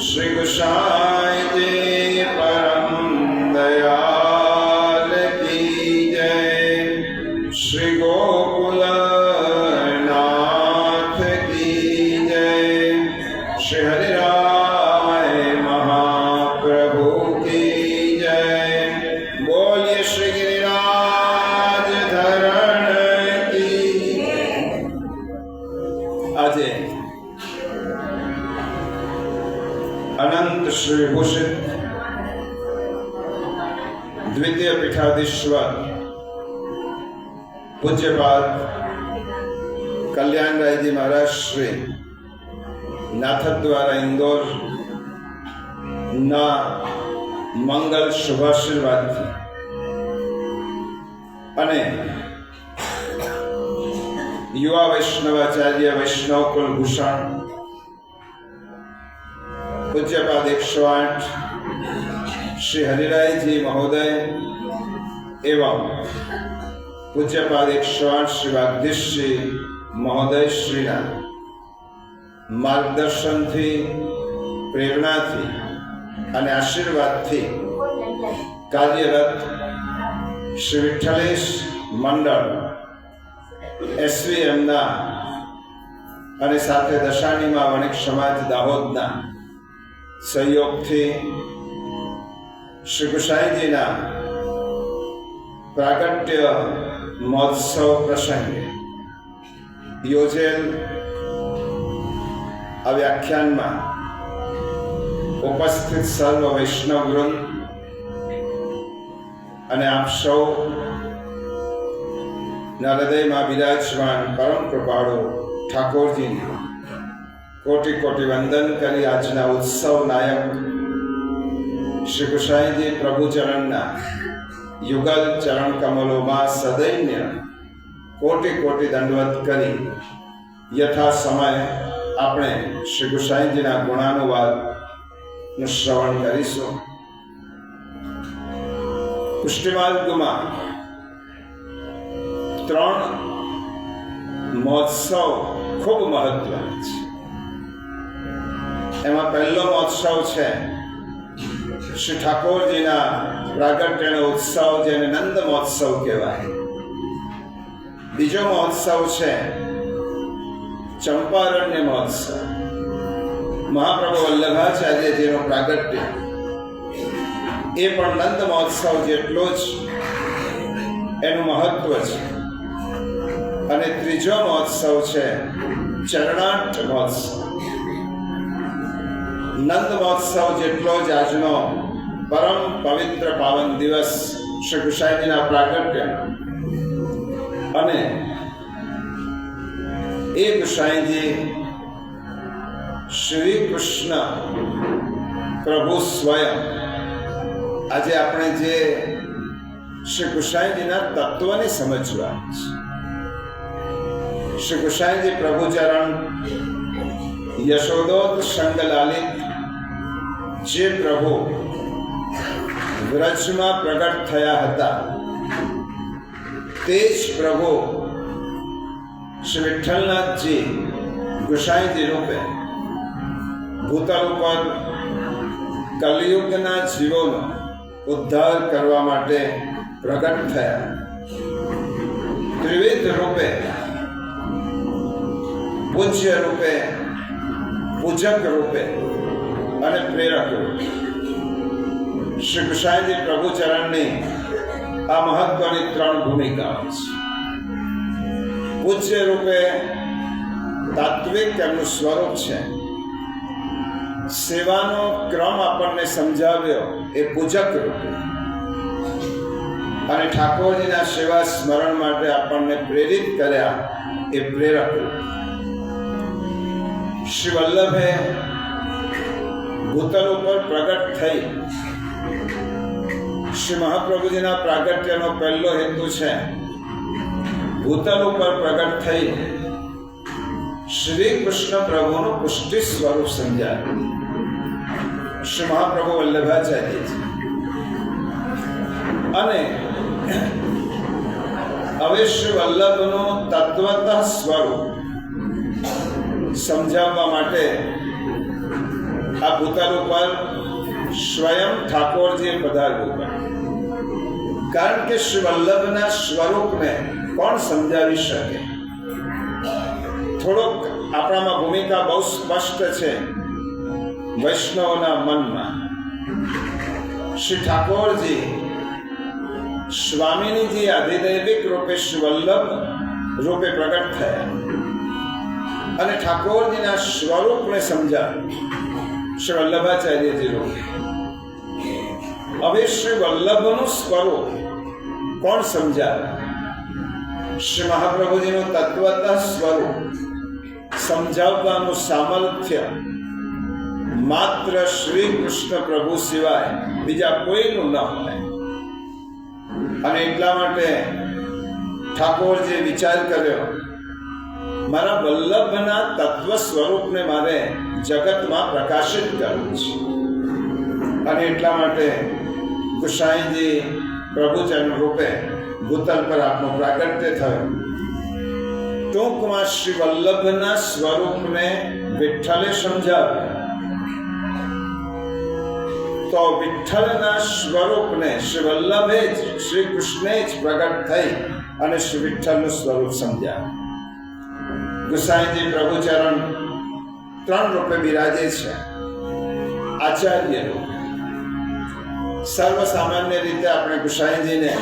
श्री गोसाई जी परम दयाल की जय। श्री गोकुल नाथ की जय। श्री हरिराय महाप्रभु की जय। बोलिए श्री गिरिराज धरण की। આજે अनंत श्री भूषित द्वितीय पीठाधीश्वर पूज्यपाद कल्याण राय जी महाराज श्री नाथद्वारा इंदौर ना मंगल शुभाशीर्वाद अने युवा वैष्णवाचार्य वैष्णव कुलभूषण पूज्यपाद 108 श्री हरिराय जी महोदय एवं पूज्यपाद 108 श्री वागधीश श्री महोदय श्रीना मार्गदर्शन थी प्रेरणा थी अने आशीर्वाद थी कार्यरत श्री विठ्ठलेश मंडल SVM ना अने साथे दशाणी में वणिक समाज दाहोद ना सहयोग थी श्री गोसाई जी ना प्रागट्य महोत्सव प्रसंगे योजेल आ व्याख्यान में उपस्थित सर्व वैष्णव वृंद अने आप सौ हृदय में विराजमान परम कृपाळु ठाकुर जी कोटि कोटि वंदन करी आजना उत्सव नायक श्री गोसाई जी प्रभु चरण ना युगल चरण कमलों में सदैन्य कोटि कोटि दंडवत करी यथा समय आपणे श्री गोसाई जी ना गुणानुवाद श्रवण करीशुं। पुष्टिमार्ग में 3 महोत्सव खूब महत्व है। एमा पहलो महोत्सव है श्री ठाकुर जी ना प्रागट्य उत्सव जेने नंद महोत्सव कहवाय। बीजो महोत्सव है चंपारण्य महोत्सव। महाप्रभु वल्लभाचार्य जी नो प्रागट्य ए पण नंद महोत्सव जेटलो ज एनु महत्व है। अने त्रीजो महोत्सव है चरणाट महोत्सव। नंद महोत्सव जेटलो ज आजनो परम पवित्र पावन दिवस श्री गोसाई जी ना प्रागट्य अने ए गोसाई जी श्री कृष्ण प्रभु स्वयं आज आपणे जे श्री गोसाई जी ना तत्व ने समझवा श्री गोसाई जी प्रभु चरण यशोदोत संगलालित जे प्रभु व्रज में प्रगट थया हता तेज प्रभु श्री विठ्ठलनाथ जी गोसाई जी रूपे भूतल पर कलियुगना जीवोनो उद्धार करवा माटे प्रगट थया। त्रिविध रूपे पूज्य रूपे पूजक रूपे अने प्रेरक रूपे श्री गोसाई जी प्रभु चरण ने आ महत्वनी 3 भूमिकाओं छे। पूज्य रूपे तात्विक एमनुं स्वरूप है। सेवानो क्रम आपने समझाव्यो ए पूजक रूपे अने ठाकुरजीना सेवा स्मरण माटे आपने प्रेरित कर्या ए प्रेरक रूपे। श्री वल्लभे भूतल पर प्रगट थई श्री महाप्रभुजी ना प्रागट्य नो पहलो हेतु है भूतल पर प्रगट थई श्री कृष्ण प्रभु नो पुष्टि स्वरूप समझाय। श्री महाप्रभु वल्लभाचार्य जी अने हवे श्री वल्लभ नो तत्वतः स्वरूप समझाववा माटे આ ભૂતલ ઉપર સ્વયં ઠાકોરજીએ પધારવું પડે, કારણ કે શ્રી વલ્લભના સ્વરૂપને કોણ સમજાવી શકે? થોડોક આપણામાં ભૂમિકા બહુ સ્પષ્ટ છે વૈષ્ણવના મનમાં. શ્રી ઠાકોરજી સ્વામિનીજી આધિદૈવિક રૂપે શ્રી વલ્લભ રૂપે પ્રગટ થયા અને ઠાકોરજીના સ્વરૂપને સમજાવ્યું શ્રી વલ્લભાચાર્યજી રૂપે. હવે શ્રી વલ્લભનું સ્વરૂપ કોણ સમજાવે? શ્રી મહાપ્રભુજીનું તત્વતઃ સ્વરૂપ સમજાવવાનું સામર્થ્ય માત્ર શ્રી કૃષ્ણ પ્રભુ સિવાય બીજા કોઈનું ન હોય. અને એટલા માટે ઠાકોરજીએ વિચાર કર્યો, મારા વલ્લભના તત્વ સ્વરૂપને મારે જગતમાં પ્રકાશિત કરવું છે. અને એટલા માટે ગુસાઈજી પ્રભુચરણ રૂપે ભૂતલ પર આપનું પ્રાગટ્ય થયું. ટૂંકમાં શ્રી વલ્લભના સ્વરૂપને વિઠ્ઠલે સમજાવ્યા. તો વિઠ્ઠલના સ્વરૂપને શ્રી વલ્લભે જ શ્રી કૃષ્ણે જ પ્રગટ થઈ અને શ્રી વિઠ્ઠલનું સ્વરૂપ સમજાવ્યું. ગુસાઈજી પ્રભુચરણ 3 રૂપે બિરાજે છે. આચાર્ય રૂપે સર્વ સામાન્ય રીતે આપણે ગુસાઈજીને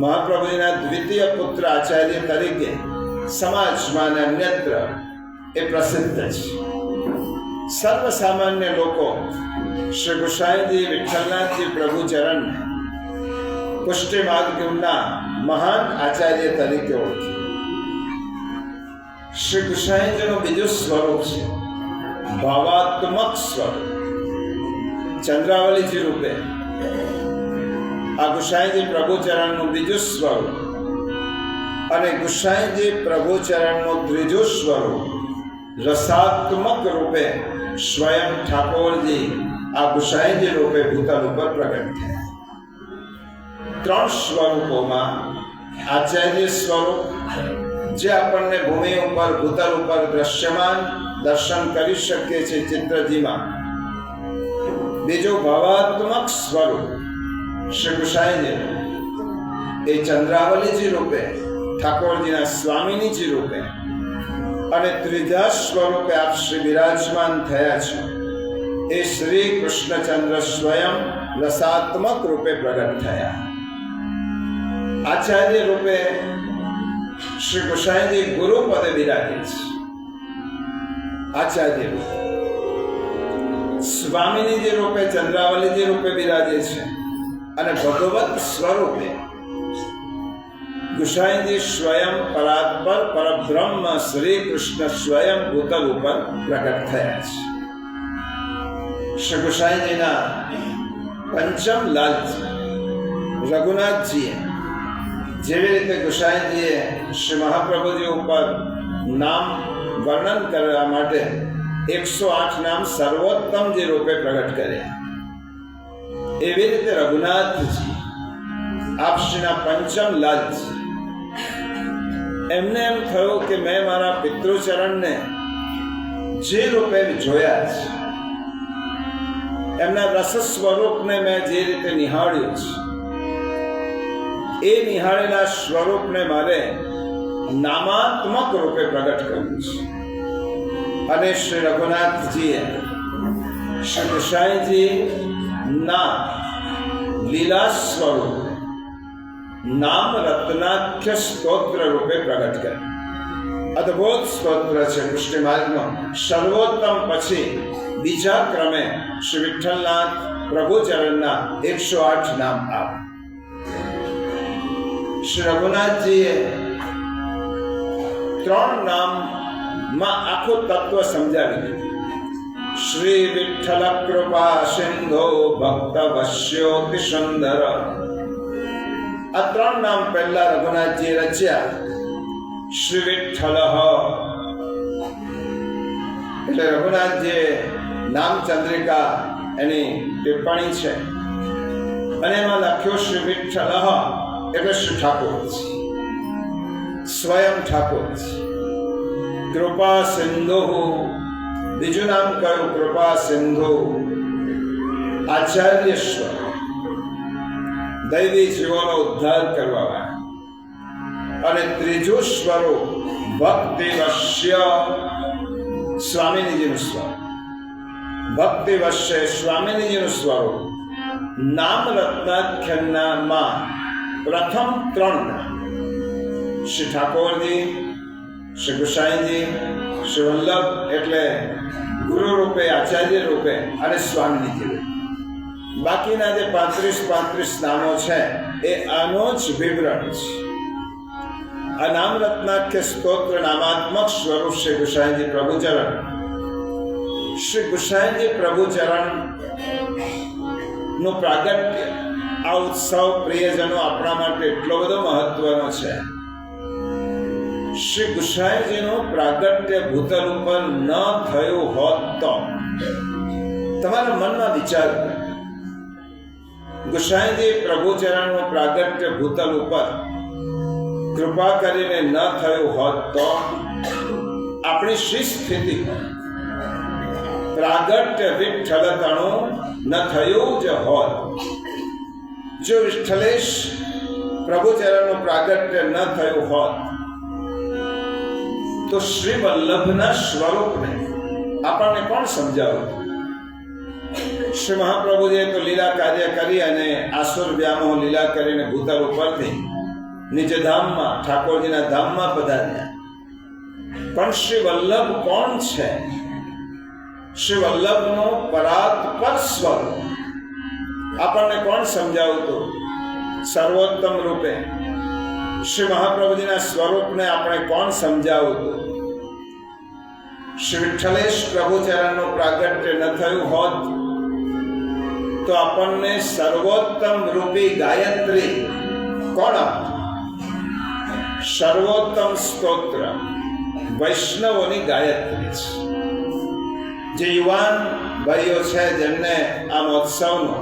મહાપ્રભુજીના દ્વિતીય પુત્ર આચાર્ય તરીકે સમાજમાં અને અન્યત્ર એ પ્રસિદ્ધ છે. સર્વ સામાન્ય લોકો શ્રી ગુસાઈજી વિઠ્ઠલનાથજી પ્રભુચરણને પુષ્ટિ માર્ગના મહાન આચાર્ય તરીકે ઓળખે. શ્રી ગુસાઈજીનું બીજું સ્વરૂપ છે ભાવાત્મક સ્વરૂપ. ચંદ્રાવલીજી રૂપે આ ગુસાઈજી પ્રભુચરણનું બીજું સ્વરૂપ અને ગુસાઈજી પ્રભુચરણનું ત્રીજું સ્વરૂપ રસાત્મક રૂપે સ્વયં ઠાકોરજી આ ગુસાઈજી રૂપે ભૂતલ ઉપર પ્રગટ થયા. 3 સ્વરૂપોમાં આચાર્ય સ્વરૂપ જે આપણને ભૂમિ ઉપર ભૂતલ ઉપર દ્રશ્યમાન દર્શન કરી શકીએ છીએ ચિત્રજીમાં. બીજું ભાવાત્મક સ્વરૂપ શ્રી ગુસાઈજી એ ચંદ્રાવલીજી રૂપે ઠાકોરજીના સ્વામિનીજી રૂપે અને ત્રીજા સ્વરૂપે આપ શ્રી બિરાજમાન થયા છે એ શ્રી કૃષ્ણચંદ્ર સ્વયં રસાત્મક રૂપે પ્રગટ થયા. આચાર્ય રૂપે શ્રી ગુસાઈજી ગુરુ પદે બિરાજે છે. આચાર્ય રૂપે સ્વામિનીજી રૂપે ચંદ્રાવલીજી રૂપે બિરાજે છે અને ભગવત સ્વરૂપે ગુસાઈજી સ્વયં પરાત્પર પરબ્રહ્મ શ્રી કૃષ્ણ સ્વયં ભૂતલ ઉપર પ્રગટ થયા છે. શ્રી ગુસાઈજીના પંચમ લાલજી રઘુનાથજીએ જેવી રીતે ગુસાઈજીએ શ્રી મહાપ્રભુજી ઉપર નામ વર્ણન કરવા માટે 108 નામ સર્વોત્તમજી રૂપે પ્રગટ કર્યા, એવી રીતે રઘુનાથજી આપશ્રીના પંચમ લાલજી એમને એમ થયું કે મેં મારા પિતૃચરણને જે રૂપે જોયા છે, એમના રસ સ્વરૂપને મેં જે રીતે નિહાળ્યું છે એ નિહાળેલા સ્વરૂપને મારે નામાત્મક રૂપે પ્રગટ કરવું છે. અને શ્રી રઘુનાથજીએ શ્રી ગુસાઈજી ના લીલા સ્વરૂપ નામ રત્નાખ્ય સ્તોત્ર રૂપે પ્રગટ કર્યું. અદ્ભુત સ્તોત્ર છે. પુષ્ટિ માર્ગમાં સર્વોત્તમ પછી બીજા ક્રમે શ્રી વિઠ્ઠલનાથ પ્રભુચરણના 108 નામ આવે. શ્રી રઘુનાથજીએ 3 નામમાં આખું તત્વ સમજાવી દીધું. શ્રી વિઠ્ઠલ કૃપા સિંધો ભક્ત વશ્યોતિ સુંદર. આ 3 નામ પહેલા રઘુનાથજીએ રચ્યા. શ્રી વિઠ્ઠલ એટલે રઘુનાથજીએ નામ ચંદ્રિકા એની ટિપ્પણી છે અને એમાં લખ્યો શ્રી વિઠ્ઠલ એટલે શ્રી ઠાકોરજી સ્વયં ઠાકોરજી. કૃપા સિંધુ બીજું નામ કયું? કૃપા સિંધુ, આચાર્ય સ્વરૂપ, દૈવી જીવોનો ઉદ્ધાર કરવા. અને ત્રીજું સ્વરૂપ ભક્તિ વશ્ય, સ્વામીજીનું સ્વરૂપ. ભક્તિ વશ્ય સ્વામીજીનું સ્વરૂપ. નામ રત્નાખ્યાનમાં પ્રથમ 3 નામ શ્રી ઠાકોરજી, શ્રી ગુસાઈજી, શ્રી વલ્લભ એટલે ગુરુ રૂપે, આચાર્ય રૂપે અને સ્વામીજી રૂપે. બાકીના જે 35 નામો છે એ આનો જ વિવરણ છે. આ નામ રત્નાખ્ય સ્તોત્ર નામાત્મક સ્વરૂપ શ્રી ગુસાઈજી પ્રભુચરણ. શ્રી ગુસાઈજી પ્રભુચરણ નું પ્રાગટ્ય, આ ઉત્સવ પ્રિયજનો આપણા માટે એટલો બધો મહત્વનો છે. શ્રી ગુસાઈજીનું પ્રાગટ્ય ભૂતલ ઉપર ન થયું હોત તો તમારા મનમાં વિચાર કરો. ગુસાઈજી પ્રભુચરણનું પ્રાગટ્ય ભૂતલ ઉપર કૃપા કરીને ન થયું હોત તો આપણી શી સ્થિતિ? પ્રાગટ્ય વિઠ્ઠલતણું ન થયું જ હોત. જો વિઠ્ઠલેશ પ્રભુચરણનું પ્રાગટ્ય ન થયું હોત તો શ્રી વલ્લભના સ્વરૂપને આપણને કોણ સમજાવું? શ્રી મહાપ્રભુજીએ તો લીલા કાર્ય કરી અને આસુર વ્યામોહ લીલા કરીને ભૂતલ ઉપરથી નિજ ધામમાં, ઠાકોરજીના ધામમાં પધાર્યા. પણ શ્રી વલ્લભ કોણ છે? શ્રી વલ્લભનો પરાત્પર સ્વરૂપ આપણને કોણ સમજાવતું? સર્વોત્તમ રૂપે શ્રી મહાપ્રભુજીના સ્વરૂપને આપણે કોણ સમજાવતું? શ્રી વિઠ્ઠલેશ પ્રભુચરણનું પ્રાગટ્ય ન થયું હોત તો આપણને સર્વોત્તમ રૂપી ગાયત્રી કોણ આપતું? સર્વોત્તમ સ્તોત્ર વૈષ્ણવોની ગાયત્રી છે. જે યુવાન ભાઈઓ છે જેમને આ મહોત્સવનો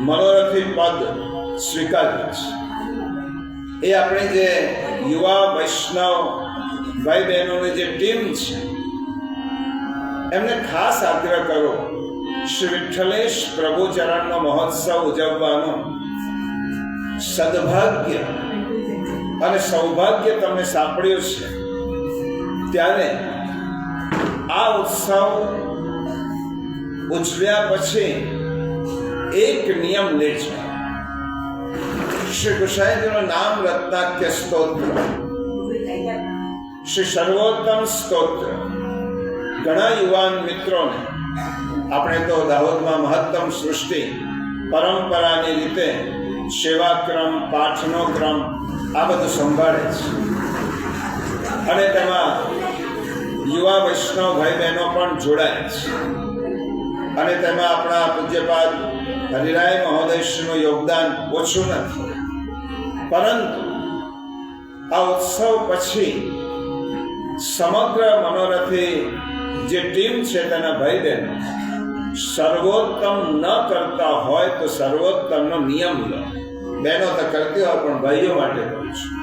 મનોરથી પદ સ્વીકાર્યું છે, એ આપણી જે યુવા વૈષ્ણવ ભાઈ બહેનોની જે ટીમ છે એમને ખાસ આગ્રહ કરો, શ્રી વિઠ્ઠલેશ પ્રભુચરણનો મહોત્સવ ઉજવવાનું સદભાગ્ય અને સૌભાગ્ય તમને સાંપડ્યું છે. ત્યારે આ ઉત્સવ ઉજવ્યા પછી એક નિયમ લેજો. શ્રી ગુસાઈજીનું નામ રત્નાખ્ય સ્તોત્ર, શ્રી સર્વોત્તમ સ્તોત્ર ઘણા યુવાન મિત્રોને, આપણે તો દાહોદમાં મહત્તમ સૃષ્ટિ પરંપરાની રીતે સેવાક્રમ, પાઠનો ક્રમ આ બધું સંભાળે છે. અને તેમાં યુવા વૈષ્ણવ ભાઈ બહેનો પણ જોડાય છે. અને તેમાં આપણા પૂજ્યપાદ હરિરાય મહોદયશ્રીનું યોગદાન ઓછું નથી. પરંતુ આ ઉત્સવ પછી સમગ્ર મનોરથી જે ટીમ છે તેના ભાઈ બહેનો સર્વોત્તમ ન કરતા હોય તો સર્વોત્તમનો નિયમ લો. બહેનો તો કરતી હોય પણ ભાઈઓ માટે કહું છું,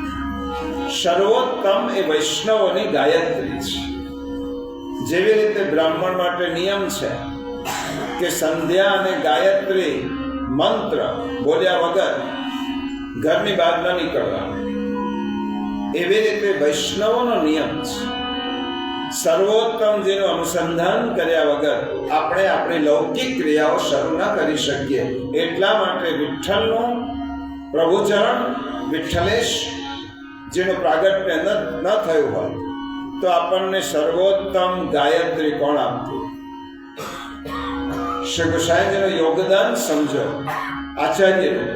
સર્વોત્તમ એ વૈષ્ણવોની ગાયત્રી છે. જેવી રીતે બ્રાહ્મણ માટે નિયમ છે કે સંધ્યા અને ગાયત્રી મંત્ર બોલ્યા વગર ઘરની બહાર ન નીકળવાનું, એવી રીતે વૈષ્ણવોનો નિયમ છે. સર્વોત્તમજીનું અનુસંધાન કર્યા વગર આપણે આપણી લૌકિક ક્રિયાઓ શરૂ ન કરી શકીએ. એટલા માટે વિઠ્ઠલનું પ્રભુચરણ, વિઠ્ઠલેશ જેનું પ્રાગટ્ય ન થયું હોય તો આપણને સર્વોત્તમ ગાયત્રી કોણ આપતું? શ્રી ગુસાઈજીનું યોગદાન સમજો આચાર્યનું.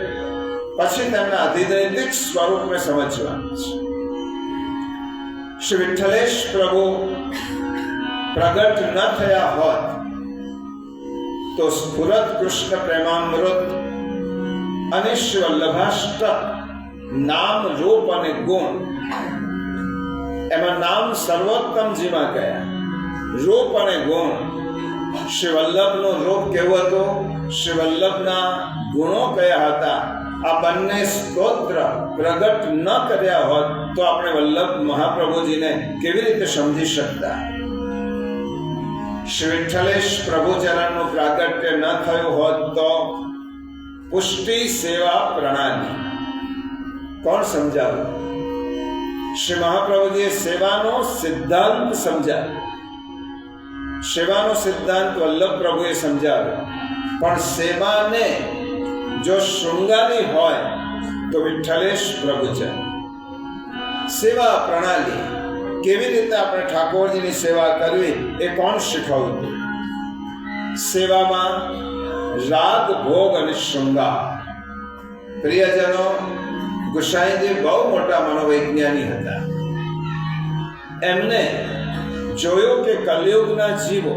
પછી તેમના અધિદૈતિક સ્વરૂપને સમજવાનું છે. શ્રી વિઠ્ઠલેશ પ્રભુ પ્રગટ ન થયા હોત તો સ્ફુરત કૃષ્ણ પ્રેમામૃત અને શ્રી વલ્લભાષ્ટક નામ, રૂપ અને ગુણ, એમાં નામ સર્વોત્તમજીમાં ગયા, રૂપ અને ગુણ. શ્રી વલ્લભનું રૂપ કેવું હતું, શ્રી વલ્લભના ગુણો કયા હતા, આ બંને સ્તોત્ર પ્રગટ ન કર્યા હોત તો આપણે વલ્લભ મહાપ્રભુજીને કેવી રીતે સમજી શકતા? શ્રી વિઠ્ઠલેશ પ્રભુચરણનું પ્રાગટ્ય ન થયું હોત તો પુષ્ટિ સેવા પ્રણાલી કોણ સમજાવે? શ્રી મહાપ્રભુજીએ સેવાનો સિદ્ધાંત સમજાવ્યો. સેવાનો સિદ્ધાંત વલ્લભ પ્રભુએ સમજાવ્યો, પણ સેવાને જો શૃંગારી હોય તો વિઠ્ઠલેશ પ્રભુચરણ. સેવા પ્રણાલી કેવી રીતે આપણે ઠાકોરજીની સેવા કરવી એ કોણ શીખવતું? સેવામાં રાગ, ભોગ અને શૃંગાર. પ્રિયજનો, ગુસાઈજી બહુ મોટા મનોવૈજ્ઞાનિક હતા. એમને જોયું કે કલયુગના જીવો,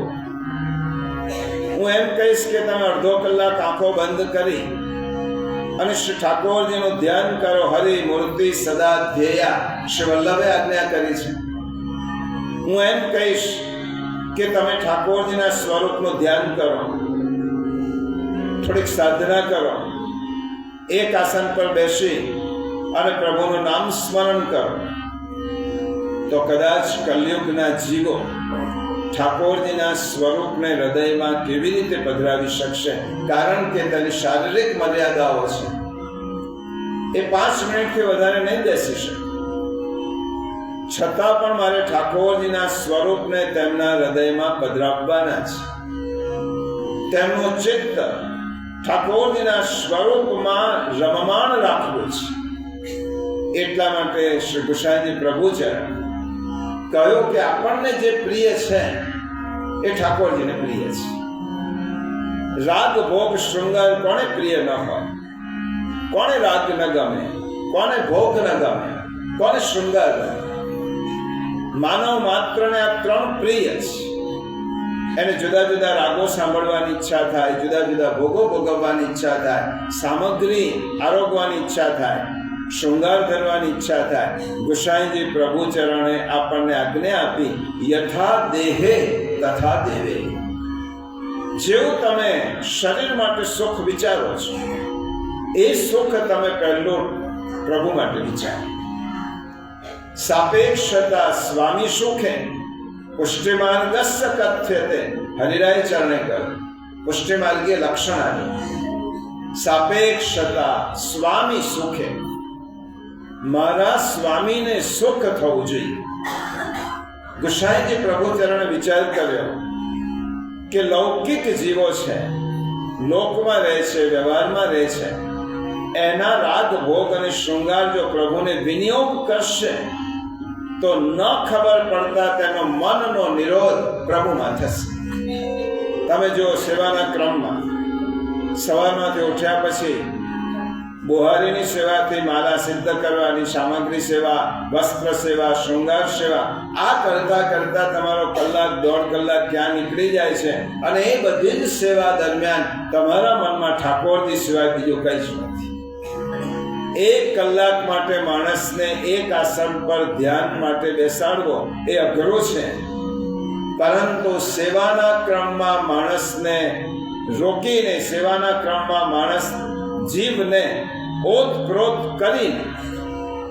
હું એમ કહીશ કે તમે અડધો કલાક આંખો બંધ કરી અને શ્રી ઠાકોરજીનું ધ્યાન કરો. હરિ મૂર્તિ સદા ધ્યેયા, શ્રી વલ્લભે આજ્ઞા કરી છે. હું એમ કહીશ કે તમે ઠાકોરજીના સ્વરૂપનું ધ્યાન કરો, થોડીક સાધના કરો, એક આસન પર બેસી અને પ્રભુનું નામ સ્મરણ કરો, તો કદાચ કલયુગના જીવો ઠાકોરજીના સ્વરૂપને હૃદયમાં કેવી રીતે પધરાવી શકશે? કારણ કે તેની શારીરિક મર્યાદાઓ છે. એ 5 મિનિટથી વધારે નહીં બેસી શકે. છતાં પણ મારે ઠાકોરજીના સ્વરૂપને તેમના હૃદયમાં પધરાવવાના છે. તેમનું ચિત્ત ઠાકોરજીના સ્વરૂપમાં રમમાણ રાખવું છે. એટલા માટે શ્રી ગુસાઈજી પ્રભુચરણ કહ્યું કે આપણને જે પ્રિય છે એ ઠાકોરજીને પ્રિય છે. રાગ, ભોગ, શૃંગાર કોને પ્રિય ન હોય? કોને રાગ ન ગમે? કોને ભોગ ન ગમે? કોને શૃંગાર ગમે? માનવ માત્રને આ 3 પ્રિય છે. એને જુદા જુદા રાગો સાંભળવાની ઈચ્છા થાય, જુદા જુદા ભોગો ભોગવવાની ઈચ્છા થાય, સામગ્રી આરોગવાની ઈચ્છા થાય, શૃંગાર કરવાની ઈચ્છા થાય. ગુસાઈજી પ્રભુચરણે આપણને આજ્ઞા આપી, યથા દેહે તથા દેવે. જેવું તમે શરીર માટે સુખ વિચારો છો, એ સુખ તમે પહેલું પ્રભુ માટે વિચારો. સાપેક્ષતા સ્વામી સુખે પુષ્ટિમાર્ગસ્ય કથ્યતે. હરિરાય ચરણે કહ્યું, પુષ્ટિમાર્ગીય લક્ષણ આવ્યું. સાપેક્ષતા સ્વામી સુખે, મારા સ્વામીને સુખ થવું જોઈએ. ગુસાઈજી પ્રભુચરણે વિચાર કર્યો કે લૌકિક જીવો છે, લોકમાં રહે છે, વ્યવહારમાં રહે છે, એના રાગ, ભોગ અને શૃંગાર જો પ્રભુને વિનિયોગ કરશે તો ન ખબર પડતા તેનો મનનો નિરોધ પ્રભુમાં થશે. તમે જો સેવાના ક્રમમાં સવારમાંથી ઉઠ્યા પછી બુહારીની સેવાથી માલા સિદ્ધ કરવાની, સામગ્રી સેવા, વસ્ત્ર સેવા, શૃંગાર સેવા, આ કરતા કરતા તમારો કલાક, 1.5 કલાક ક્યાં નીકળી જાય છે. અને એ બધી જ સેવા દરમિયાન તમારા મનમાં ઠાકોરજી સિવાય બીજું કંઈ જ નથી. 1 કલાક માટે માણસને એક આસન પર ધ્યાન માટે બેસાડવો એ અઘરો છે. પરંતુ સેવાના ક્રમમાં માણસને રોકીને, સેવાના ક્રમમાં માણસ જીવને ઓતપ્રોત કરીને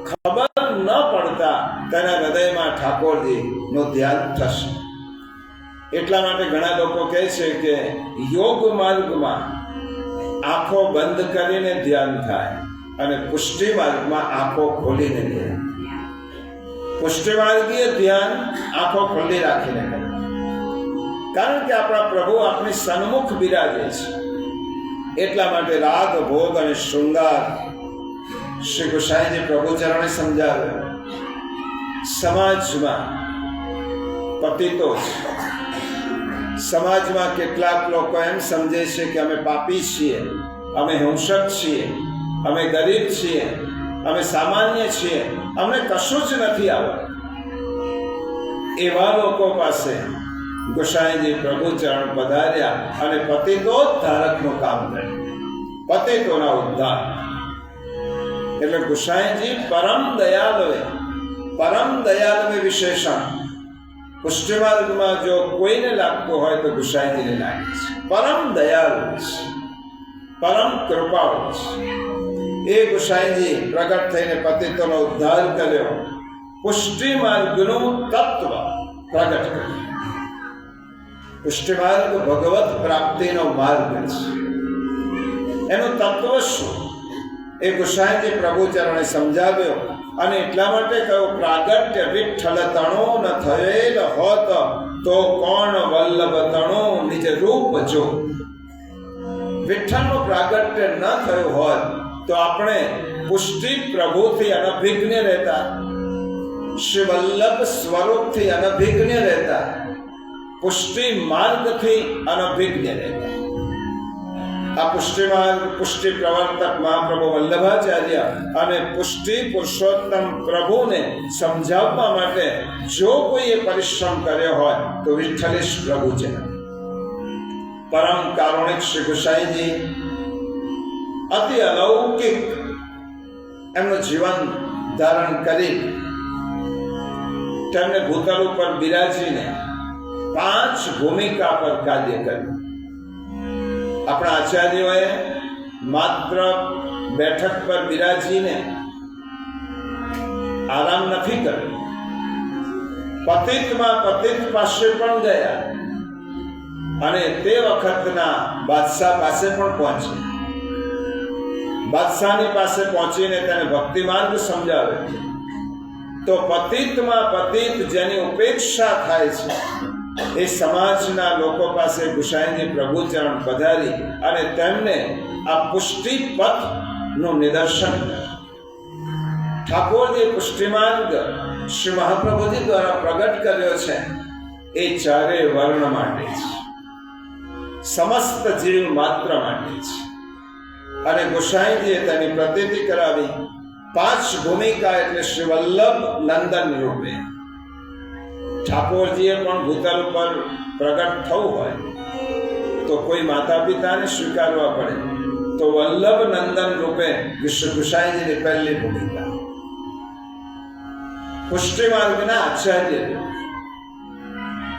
ખબર ન પડતા તેના હૃદયમાં ઠાકોરજીનું ધ્યાન થશે. એટલા માટે ઘણા લોકો કહે છે કે યોગ માર્ગમાં આંખો બંધ કરીને ધ્યાન થાય અને પુષ્ટિ માર્ગમાં આંખો ખોલીને ધ્યાન. પુષ્ટિમાર્ગીય ધ્યાન આંખો ખોલી રાખીને કરે, કારણ કે આપણા પ્રભુ આપણી સન્મુખ બિરાજે છે. એટલા માટે રાગ, ભોગ અને શૃંગાર શ્રી ગુસાઈજી પ્રભુચરણે સમજાવ્યો. સમાજમાં પતિતો છે. સમાજમાં કેટલાક લોકો એમ સમજે છે કે અમે પાપી છીએ, અમે હિંસક છીએ, અમે ગરીબ છીએ, અમે સામાન્ય છીએ, અમને કશું જ નથી આવડતું. એવા લોકો પાસે ગુસાઈજી પ્રભુચરણ પધાર્યા અને પતિતોદ્ધારકનું કામ કર્યું, પતિતોના ઉદ્ધાર. એટલે ગુસાઈજી પરમ દયાળવે વિશેષણ પુષ્ટિમાર્ગમાં જો કોઈને લાગતું હોય તો ગુસાઈજીને લાગે છે. પરમ દયાળુ છે, પરમ કૃપાળુ છે. એ ગુસાઈજી પ્રગટ થઈને પતિતોનો ઉદ્ધાર કર્યો, પુષ્ટિ માર્ગનું તત્વ પ્રગટ કર્યું. પુષ્ટિમાર્ગ ભગવત પ્રાપ્તિનો માર્ગ છે. એનું તત્વ શું એ ગુસાઈજી પ્રભુ ચરણે સમજાવ્યો. અને એટલા માટે કહ્યું, પ્રાગટ્ય વિઠ્ઠલ તણો ન થયેલ હોત તો કોણ વલ્લભ તણો નિજ રૂપ જો. વિઠ્ઠલનું પ્રાગટ્ય ન થયું હોત તો આપણે પુષ્ટિ પ્રભુથી અનભિજ્ઞ રહેતા, શ્રી વલ્લભ સ્વરૂપથી અનભિજ્ઞ રહેતા, પુષ્ટિ માર્ગથી અનભિજ્ઞ રહેતા. આ પુષ્ટિ માર્ગ, પુષ્ટિ પ્રવર્તક મહાપ્રભુ વલ્લભાચાર્ય અને પુષ્ટિ પુરુષોત્તમ પ્રભુને સમજાવવા માટે જો કોઈએ પરિશ્રમ કર્યો હોય તો વિઠ્ઠલેશ પ્રભુ છે. પરમ કારુણિક શ્રી ગુસાઈજી અતિ અલૌકિક એમનું જીવન ધારણ કરી તેમને ભૂતલ ઉપર બિરાજીને 5 ભૂમિકા પર કાર્ય કર્યું. આપણા આચાર્યોએ માત્ર બેઠક પર બિરાજીને આરામ નથી કર્યો. પતિતમાં પતિત પાસે પણ ગયા અને તે વખતના બાદશાહ પાસે પણ પહોંચ્યા. બાદશાહની પાસે પહોંચીને તેને ભક્તિ માર્ગ સમજાવે. તો પતિતમાં પતિત જેની ઉપેક્ષા થાય છે એ સમાજના લોકો પાસે ગુસાઈજી પ્રભુ ચરણ પધારી અને તેમને આ પુષ્ટિ પથ નું નિદર્શન ઠાકોરજી પુષ્ટિ માર્ગ શ્રી મહાપ્રભુજી દ્વારા પ્રગટ કર્યો છે. એ ચારે વર્ણ માટે છે, સમસ્ત જીવ માત્ર માટે છે. અને ગુસાઈજીએ તેની પ્રતીતિ કરાવી. 5 ભૂમિકા એટલે શ્રી વલ્લભ નંદન રૂપે. ઠાકોરજીએ પણ ભૂતલ ઉપર પ્રગટ થવું હોય તો કોઈ માતા પિતાને સ્વીકારવા પડે. તો વલ્લભ નંદન રૂપે ગુસાઈજીની પહેલી ભૂમિકા. પુષ્ટિ માર્ગના આચાર્ય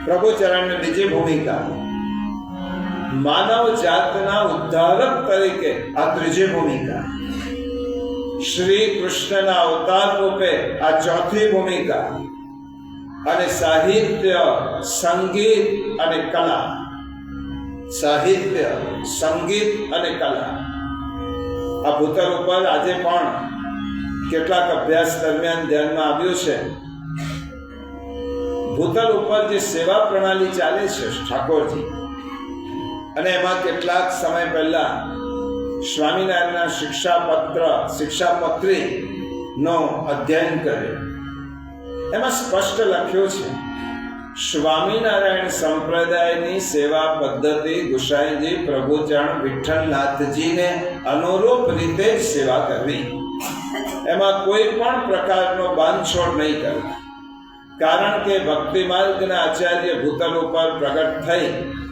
પ્રભુ ચરણની બીજી ભૂમિકા. માનવ જાતના ઉદ્ધારક તરીકે આ ત્રીજી ભૂમિકા. શ્રી કૃષ્ણના અવતાર રૂપે આ ચોથી ભૂમિકા. અને સાહિત્ય, સંગીત અને કલા. સાહિત્ય, સંગીત અને કલા આ ભૂતલ ઉપર આજે પણ કેટલાક અભ્યાસ દરમિયાન ધ્યાનમાં આવ્યું છે. ભૂતલ ઉપર જે સેવા પ્રણાલી ચાલે છે ઠાકોરજી, અને એમાં કેટલાક સમય પહેલા સ્વામિનારાયણના શિક્ષાપત્રી નો અધ્યયન કર્યો. એમાં સ્પષ્ટ લખ્યું છે, સ્વામિનારાયણ સંપ્રદાયની સેવા પદ્ધતિ ગુસાઈજી પ્રભુચરણ વિઠ્ઠલનાથજીને અનુરૂપ રીતે જ સેવા કરવી. એમાં કોઈ પણ પ્રકારનો બાંધછોડ નહીં કરવી. કારણ કે ભક્તિ માર્ગના આચાર્ય ભૂતલ ઉપર પ્રગટ થઈ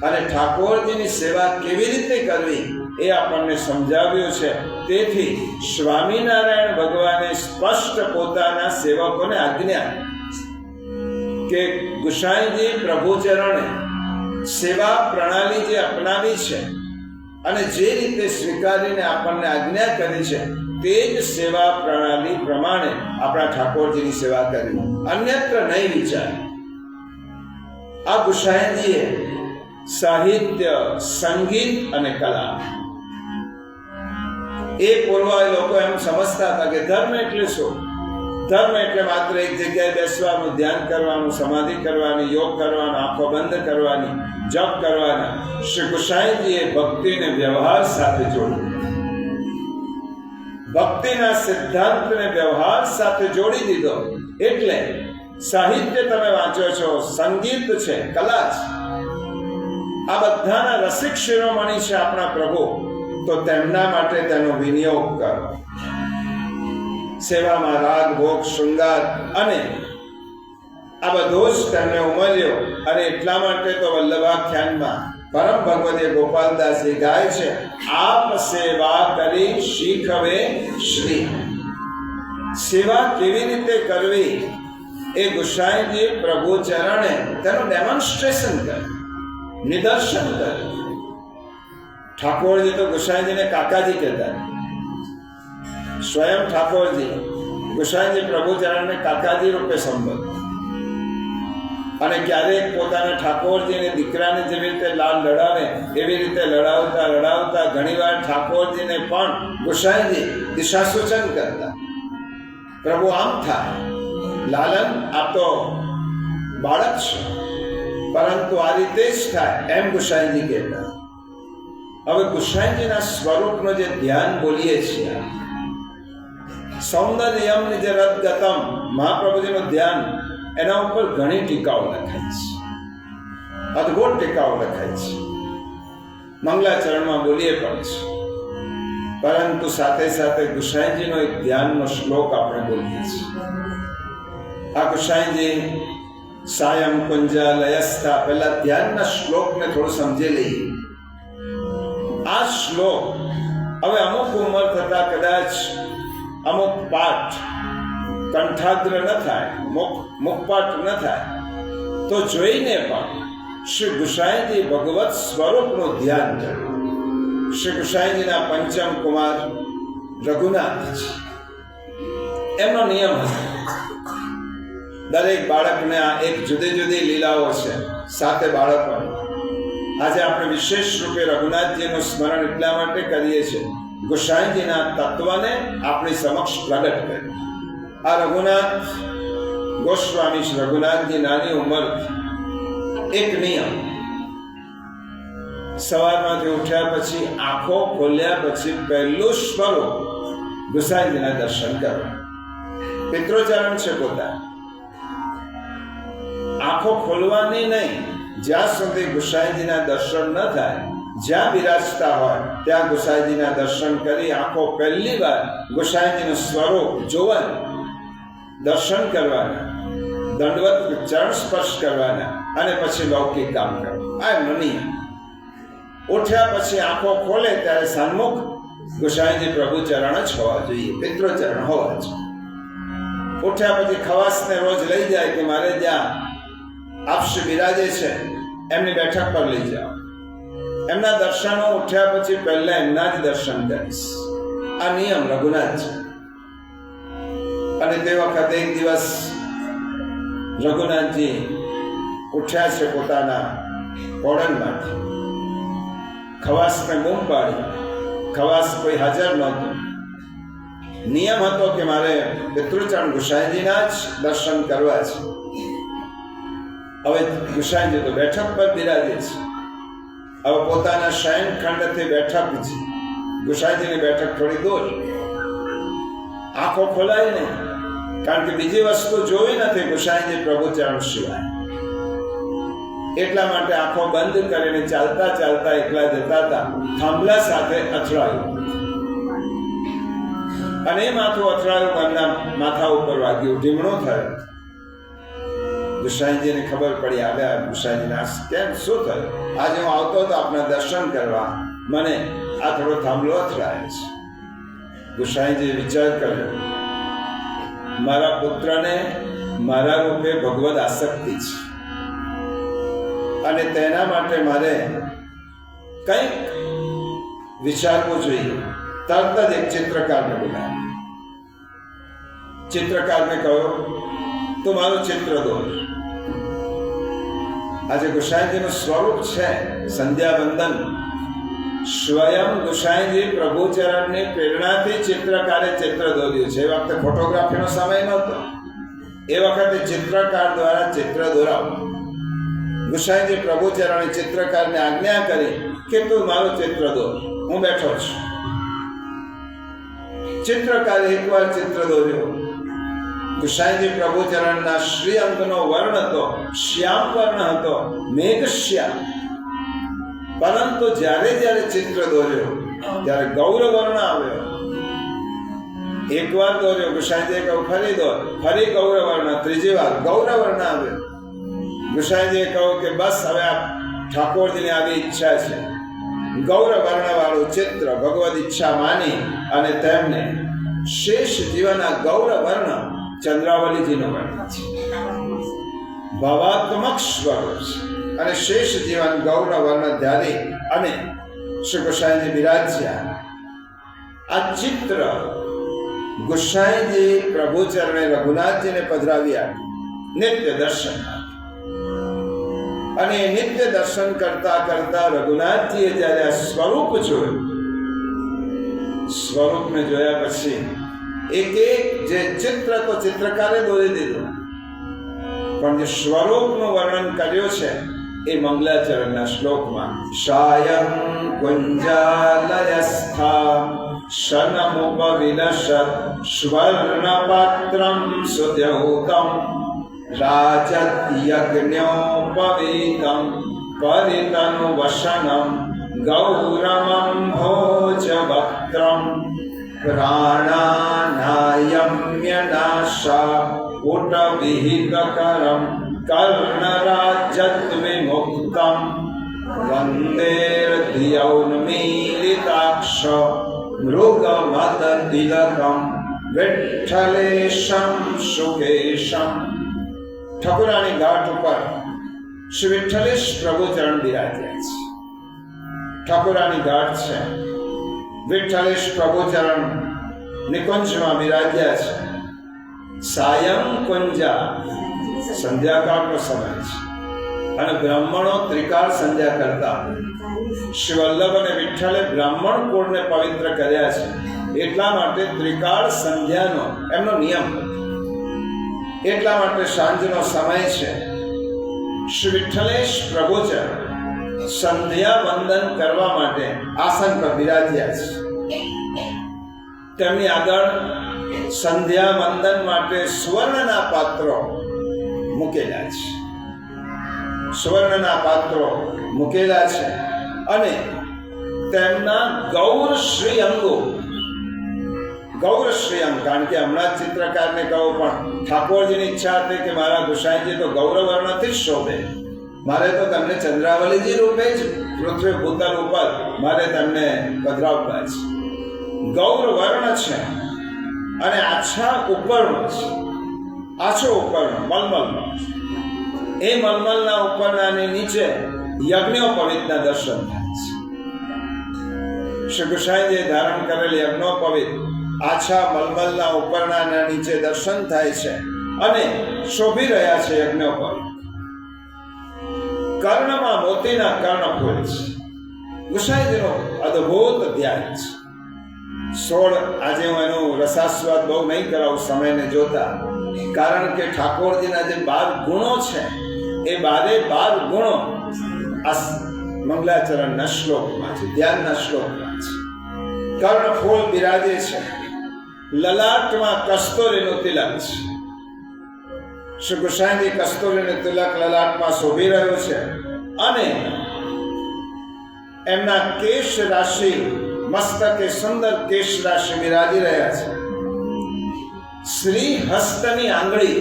અને ઠાકોરજીની સેવા કેવી રીતે કરવી એ આપણને સમજાવ્યું છે. તેથી સ્વામિનારાયણ ભગવાને સ્પષ્ટ પોતાના સેવકોને આજ્ઞા કે ગુસાઈજી પ્રભુચરણે સેવા પ્રણાલી જે અપનાવી છે અને જે રીતે સ્વીકારીને આપણને આજ્ઞા કરી છે તે જ સેવા પ્રણાલી પ્રમાણે આપણા ઠાકોરજીની સેવા કરવી, અન્યત્ર નહીં વિચાર. આ ગુસાઈજીએ સાહિત્ય, સંગીત અને કલા. એ પૂર્વ લોકો એમ સમજતા હતા કે ધર્મ એટલે શું? ધર્મ એટલે માત્ર એક જગ્યાએ બેસવાનું, ધ્યાન કરવાનું, સમાધિ કરવાની, યોગ કરવાનો, આંખો બંધ કરવાની, જપ કરવાના. શ્રી ગુસાઈજીએ ભક્તિને વ્યવહાર સાથે જોડ્યું. ભક્તિના સિદ્ધાંતને વ્યવહાર સાથે જોડી દીધો. એટલે સાહિત્ય તમે વાંચો છો, સંગીત છે, કલા છે, આ બધાના રસિક શિરોમણી છે આપણા પ્રભુ. તો તેમના માટે તેનો વિનિયોગ કરો. સેવામાં રાગ, ભોગ, શૃંગાર અને આ બધો જ તેમને ઉમર્યો. અને એટલા માટે તો વલ્લભાખ્યાનમાં પરમ ભગવતી ગોપાલદાસજી ગાય છે, આપ સેવા કરી શીખવે શ્રી. સેવા કેવી રીતે કરવી એ ગુસાઈજી પ્રભુ ચરણે તેનું ડેમોન્સ્ટ્રેશન કર્યું, નિદર્શન કર્યું. ઠાકોરજી તો ગુસાઈજીને કાકાજી કહેતા. સ્વયં ઠાકોરજી ગુસાઈજી પ્રભુ ચરણને કાકાજી રૂપે સંબોધ. અને ક્યારેક પોતાના ઠાકોરજીને દીકરાને જેવી રીતે લાલ લડાવે એવી રીતે લડાવતા લડાવતા ઘણીવાર ઠાકોરજીને પણ ગુસાઈજી દિશા સૂચન કરતા, પ્રભુ આમ થાય, લાલન આપ તો બાળક છે, પરંતુ આ રીતે જ થાય એમ ગુસાઈજી કહેતા. હવે ગુસાઈજીના સ્વરૂપનું જે ધ્યાન બોલીએ છીએ, સૌંદર્યમ નિજ રદગતમ, મહાપ્રભુજીનું ધ્યાન, એના ઉપર ઘણી ટીકાઓ લખાઈ છે, અદભુત ટીકાઓ લખાઈ છે, મંગલાચરણમાં બોલીએ પણ છે. પરંતુ સાથે સાથે ગુસાઈજીનો એક ધ્યાનનો શ્લોક આપણે બોલીએ છીએ. આ ગુસાઈજી સાયમ કુંજા લયસ્થા, પહેલા ધ્યાનના શ્લોકને થોડું સમજી લઈએ. આ શ્લોક હવે અમુક ઉંમર થતા કદાચ અમુક પાઠ કંઠાગ્ર ન થાય, મુખપાઠ ન થાય, તો જોઈને પણ શ્રી ગુસાઈજી ભગવત સ્વરૂપનું ધ્યાન કર્યું. શ્રી ગુસાઈજીના પંચમ કુમાર રઘુનાથ છે, એમનો નિયમ હતો દરેક બાળકને આ એક જુદી જુદી લીલાઓ છે, સાથે બાળકોની. આજે આપણે વિશેષ રૂપે રઘુનાથજીનું સ્મરણ એટલા માટે કરીએ છીએ, ગુસાઈજીના તત્વને આપણી સમક્ષ પ્રગટ કર્યું. આ રઘુનાથ ગોસ્વામી રઘુનાથજી નાની ઉંમર, એક નિયમ, સવારમાંથી ઉઠ્યા પછી આંખો ખોલ્યા પછી પહેલું સ્વરૂપ ગુસાઈજીના દર્શન કરવા. પિત્રોચરણ છે પોતા, આંખો ખોલવાની નહીં જ્યાં સુધી ગુસાઈજીના દર્શન ન થાય. જ્યાં બિરાજતા હોય ત્યાં ગુસાઈજીના દર્શન કરી આંખો પહેલી વાર ગુસાઈજીનું સ્વરૂપ જોવાનું, દર્શન કરવાના, દંડવત ચરણ સ્પર્શ કરવાના અને પછી લૌકિક કામ કરવાનું. આ એમનો નિયમ. ઉઠ્યા પછી આંખો ખોલે ત્યારે સન્મુખ ગુસાઈજી પ્રભુ ચરણ જ હોવા જોઈએ, પિત્રોચરણ હોવા જોઈએ. ઉઠ્યા પછી ખવાસને રોજ લઈ જાય કે મારે જ્યાં આપશ્રી બિરાજે છે એમની બેઠક પર લઈ જાઓ. એમના દર્શનો ઉઠ્યા પછી પહેલા એમના જ દર્શન કરીશ. આ નિયમ રઘુનાથ છે. અને તે વખતે એક દિવસ રઘુનાથજી ઉઠ્યા છે પોતાના ઓરડમાંથી, ખવાસને બૂમ પાડી. ખવાસ કોઈ હાજર નહોતું. નિયમ હતો કે મારે પિતૃચરણ ગુસાઈજીના જ દર્શન કરવા છે. હવે ગુસાઈજી તો બેઠક પર બિરાજે છે. હવે પોતાના શયન ખંડથી બેઠક છે, ગુસાઈજીની બેઠક થોડી દૂર. આંખો ખોલાય નહીં, કારણ કે બીજી વસ્તુ જોઈ નથી ગુસાઈજી પ્રભુ ચરણ સિવાય. એટલા માટે આંખો બંધ કરીને ચાલતા ચાલતા એકલા જતા હતા. થાંભલા સાથે અથડાયું અને એ માથું અથડાયું, એમના માથા ઉપર વાગ્યું, ઢીમણું થયું. ગુસાઈજીને ખબર પડી, આવ્યા ગુસાઈજીના, કેમ શું થયું? આજે હું આવતો હતો આપના દર્શન કરવા, મને આ થોડો થાંભલો અથડાય છે. ગુસાઈજીએ વિચાર કર્યો, મારા પુત્રને મારા રૂપે ભગવદ આસક્તિ છે અને તેના માટે મારે કંઈક વિચારવું જોઈએ. તરત જ એક ચિત્રકારને બોલાવ્યો. ચિત્રકારને કહ્યું, તું મારું ચિત્ર દોર. આજે ગુસાઈજીનું સ્વરૂપ છે સંધ્યા વંદન. સ્વયં ગુસાઈજી પ્રભુ ચરણની પ્રેરણાથી ચિત્રકારે ચિત્ર દોર્યું છે. એ વખતે ફોટોગ્રાફીનો સમય નહોતો. એ વખતે ચિત્રકાર દ્વારા ચિત્ર દોરાવું. ગુસાઈજી પ્રભુ ચરણે ચિત્રકારને આજ્ઞા કરી કે તું મારું ચિત્ર દોર, હું બેઠો છું. ચિત્રકારે એકવાર ચિત્ર દોર્યો. ગુસાઈજી પ્રભુ ચરણના શ્રી અંગનો વર્ણ હતો, શ્યામ વર્ણ હતો, મેઘશ્યામ. પરંતુ જ્યારે જ્યારે ચિત્ર દોર્યો ત્યારે ગૌર વર્ણ આવ્યો. એકવાર દોર્યો, ગુસાઈજીએ કહ્યું ફરી દોર, ફરી ગૌર વર્ણ, ત્રીજી વાર ગૌર વર્ણ આવ્યો. ગુસાઈજીએ કહ્યું કે બસ હવે આ ઠાકોરજીની આવી ઈચ્છા છે. ગૌર વર્ણ વાળું ચિત્ર ભગવદ ઈચ્છા માની અને તેમને શેષ જીવનના ગૌર વર્ણ ચંદ્રાવલીજીનો વર્ણ છે, ભાવાત્મક સ્વરૂપ છે. અને શેષ જીવન ગૌર વર્ણ ધારી અને શ્રી ગુસાઈજી બિરાજ્યા. આ ચિત્ર ગુસાઈજી પ્રભુ ચરણે રઘુનાથજીને પધરાવ્યા નિત્ય દર્શન. અને નિત્ય દર્શન કરતા કરતા રઘુનાથજીએ જ્યારે આ સ્વરૂપ જોયું, સ્વરૂપને જોયા પછી એક એક જે ચિત્ર તો ચિત્રકારે દોરી દીધું, પણ જે સ્વરૂપનું વર્ણન કર્યું છે એ મંગલાચરણના શ્લોકમાં શાયં કુંજાલયસ્થા શનમુપવિલસત સ્વર્ણપાત્રં સુદ્યૌતમ રાજત્યજ્ઞોપવીતમ પરિતનુવસનમ ગૌરમં ભોજવક્त्रं પ્રાણાનાયમ્યનાશા કુટવિહિતકરં કર્ણરાજદ્વિમુક્तं વંદેર્ધિયૌન્મીલિતાક્ષ મૃગમદતિલકં વિઠ્ઠલેશં શુકેશં. ઠાકોરાણી ઘાટ ઉપર શ્રી વિઠ્ઠલેશ પ્રભુ ચરણ બિરાજ્યા છે. ઠાકોરાણી ઘાટ છે, વિઠ્ઠલેશ પ્રભુ ચરણ નિકુંજમાં બિરાજ્યા છે. સાયં કુંજા સંધ્યાકાળનો સમય છે અને બ્રાહ્મણો ત્રિકાળ સંધ્યા કરતા. શ્રી વલ્લભ અને વિઠ્ઠલે બ્રાહ્મણ કુળને પવિત્ર કર્યા છે, એટલા માટે ત્રિકાળ સંધ્યાનો એમનો નિયમ હતો. એટલા માટે સાંજનો સમય છે. શ્રી વિઠ્ઠલેશ પ્રભુચર સંધ્યા વંદન કરવા માટે આસન પર બિરાજ્યા છે. તેમની આગળ સંધ્યા વંદન માટે સુવર્ણના પાત્રો મૂકેલા છે. સુવર્ણના પાત્રો મૂકેલા છે અને તેમના ગૌર શ્રી અંગો, ગૌર શ્રી અંગ, કારણ કે હમણાં ચિત્રકારને કહું પણ ઠાકોરજીની ઈચ્છા હતી કે મારા ગુસાઈજી તો ગૌર વર્ણથી જ શોભે, મારે તો તમને ચંદ્રાવલીજી રૂપે જ પૃથ્વી ભૂતલ ઉપર મારે તેમને પધરાવવા છે. ગૌર વર્ણ છે અને આછા ઉપરનો છે, આછો ઉપરનો મલમલનો. એ મલમલના ઉપરના નીચે યજ્ઞોપવિતના દર્શન થાય છે. શ્રી ગુસાઈજીએ ધારણ કરેલ યજ્ઞોપવિત આછા મલમલના ઉપરના નીચે દર્શન થાય છે અને શોભી રહ્યા છે યજ્ઞોપવિત. કર્ણમાં મોતીના કર્ણફૂલ છે. ગુસાઈજીનો અદ્ભુત ધ્યાન છે. 16 આજે હું એનો રસાસ્વાદ બહુ નહીં કરાવું સમયને જોતા, કારણ કે ઠાકોરજીના જે 12 ગુણો છે એ 12 ગુણો આ મંગલાચરણના શ્લોકમાં છે, ધ્યાનના શ્લોકમાં છે. કર્ણફૂલ બિરાજે છે, લલાટમાં કસ્તુરીનું તિલક છે. શ્રી ગુસાઈજી કસ્તુરીનું તિલક લલાટમાં શોભી રહ્યું છે અને એમના કેશ રાશિ, મસ્તકે સુંદર કેશ રાશિ બિરાજી રહ્યા છે. શ્રી હસ્તની આંગળી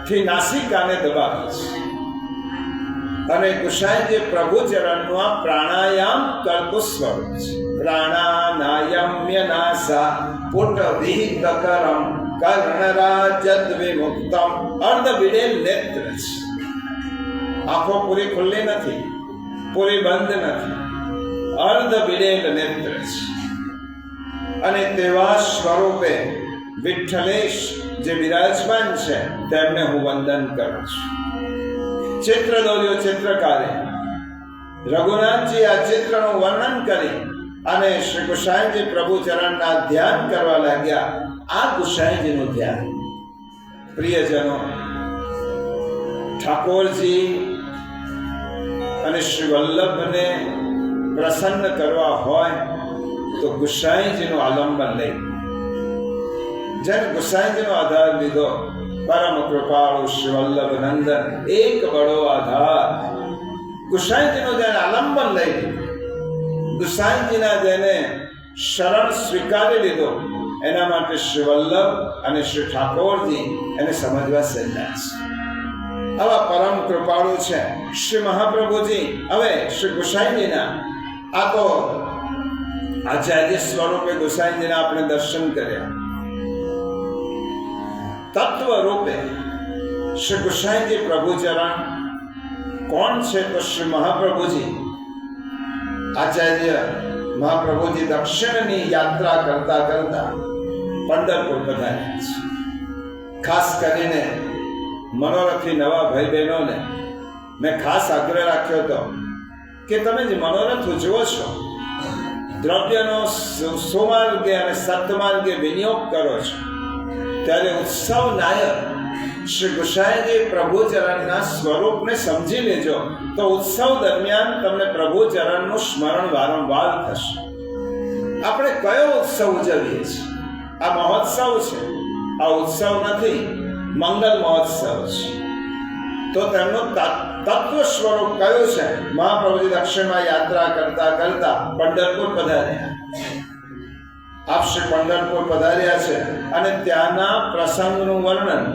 થી નાસિકાને દબાવે છે અને ગુસાઈજી પ્રભુ ચરણનું આ પ્રાણાયામ કરતું સ્વરૂપ છે. પ્રાણાનાયમ્યનાસા પુટવિહિતકરં કર્ણરાજદ્વિમુક્તમ. અર્ધ વિડેલ નેત્ર છે, આંખો પૂરી ખુલ્લી નથી, પૂરી બંધ નથી, અર્ધ વિડેલ નેત્ર છે. અને તેવા સ્વરૂપે વિઠ્ઠલેશ જે બિરાજમાન છે તેમને હું વંદન કરું છું. ચિત્ર દોર્યો ચિત્રકારે, રઘુનાથજી આ ચિત્રનું વર્ણન કરી અને શ્રી ગુસાઈજી પ્રભુ ચરણના ધ્યાન કરવા લાગ્યા. આ ગુસાઈજીનું ધ્યાન, પ્રિયજનો, ઠાકોરજી અને શ્રી વલ્લભને પ્રસન્ન કરવા હોય તો ગુસાઈજીનું આલંબન લઈ. જેને ગુસાઈજીનો આધાર લીધો, પરમ કૃપાળુ શ્રી વલ્લભ નંદન એક બડો આધાર. ગુસાઈજીનો જેને આલંબન લઈ લીધું, ગુસાઈજીના જેને શરણ સ્વીકારી લીધો, એના માટે શ્રી વલ્લભ અને શ્રી ઠાકોરજી એને સમજવા સહેલા છે. આવા પરમ કૃપાળુ છે શ્રી મહાપ્રભુજી. હવે શ્રી ગુસાઈજીના આ તો આચાર્ય સ્વરૂપે ગુસાઈજીના આપણે દર્શન કર્યા. તત્વ રૂપે શ્રી ગુસાઈજી પ્રભુ ચરણ કોણ છે? તો શ્રી મહાપ્રભુજી, આચાર્ય મહાપ્રભુજી દક્ષિણની યાત્રા કરતા કરતા પંઢરપુર પધાર્યા છે. ખાસ કરીને મનોરથી નવા ભાઈ બહેનોને મેં ખાસ આગ્રહ રાખ્યો હતો કે તમે જે મનોરથ ઉજવો છો, દ્રવ્યનો સુમાર્ગે અને સત્માર્ગે વિનિયોગ કરો છો, ત્યારે ઉત્સવ નાયક શ્રી ગુસાઈજી પ્રભુ ચરણના સ્વરૂપને સમજી લેજો, તો ઉત્સવ દરમિયાન તમને પ્રભુ ચરણનું સ્મરણ વારંવાર થશે. આપણે કયો ઉત્સવ ઉજવીએ છીએ? આ મહોત્સવ છે, આ ઉત્સવ નથી, મંગલ મહોત્સવ છે. તો તેમનું તત્વ સ્વરૂપ કયું છે? મહાપ્રભુજી દક્ષિણમાં યાત્રા કરતા કરતા પંઢરપુર પધાર્યા. આપ શ્રી પંઢરપુર પધાર્યા છે અને ત્યાંના પ્રસંગનું વર્ણન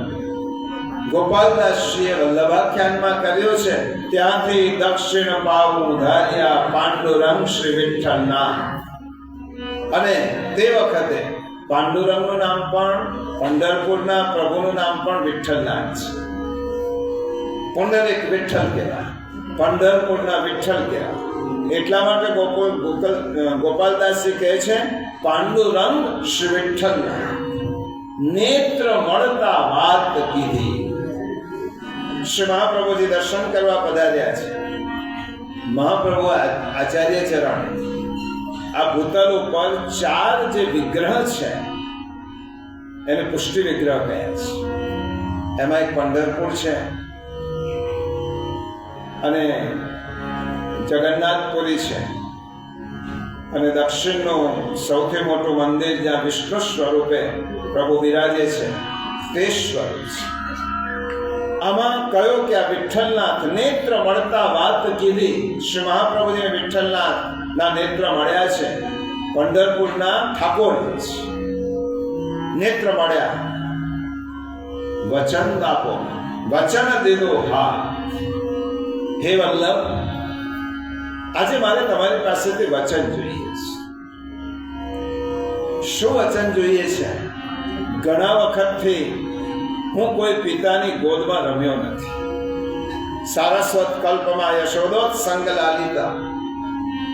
ગોપાલદાસજીએ વલ્લભાખ્યાનમાં કર્યું છે. ત્યાંથી દક્ષિણ પાવું ધાર્યા પાંડુરંગ શ્રી વિઠ્ઠલના. અને તે વખતે પાંડુરંગનું નામ પણ, પંઢરપુરના પ્રભુનું નામ પણ વિઠ્ઠલનાથ છે. પુંડરીક વિઠ્ઠલ કહેવાય, પંઢરપુરના વિઠ્ઠલ કહેવાય. એટલા માટે ગોપાલદાસજી કહે છે પાંડુરંગ શ્રી વિઠ્ઠલના નેત્ર મળતા વાત કીધી. શ્રી મહાપ્રભુજી દર્શન કરવા પધાર્યા છે. મહાપ્રભુ આચાર્ય ચરણ આ ભૂતલ ઉપર 4 જે વિગ્રહ છે એને પુષ્ટિ વિગ્રહ કહે છે. એમાં એક પંઢરપુર છે અને જગન્નાથપુરી છે અને દક્ષિણનું સૌથી મોટું મંદિર જ્યાં વિષ્ણુ સ્વરૂપે પ્રભુ બિરાજે છે તે સ્વરૂપ છે. આમાં કયો કે આ વિઠ્ઠલનાથ નેત્ર મળતા વાત કીધી. શ્રી મહાપ્રભુજીને વિઠ્ઠલનાથ ના નેત્ર મળ્યા છે. પંઢરપુરના ઠાકોરજી છે, નેત્ર મળ્યા. વચન આપો, વચન દીધો હા. હે વલ્લભ, આજે મારે તમારી પાસેથી વચન જોઈએ છે. શું વચન જોઈએ છે? ઘણા વખતથી હું કોઈ પિતાની ગોદમાં રમ્યો નથી. સારસ્વત કલ્પમાં યશોદોત સંગ લાલિતા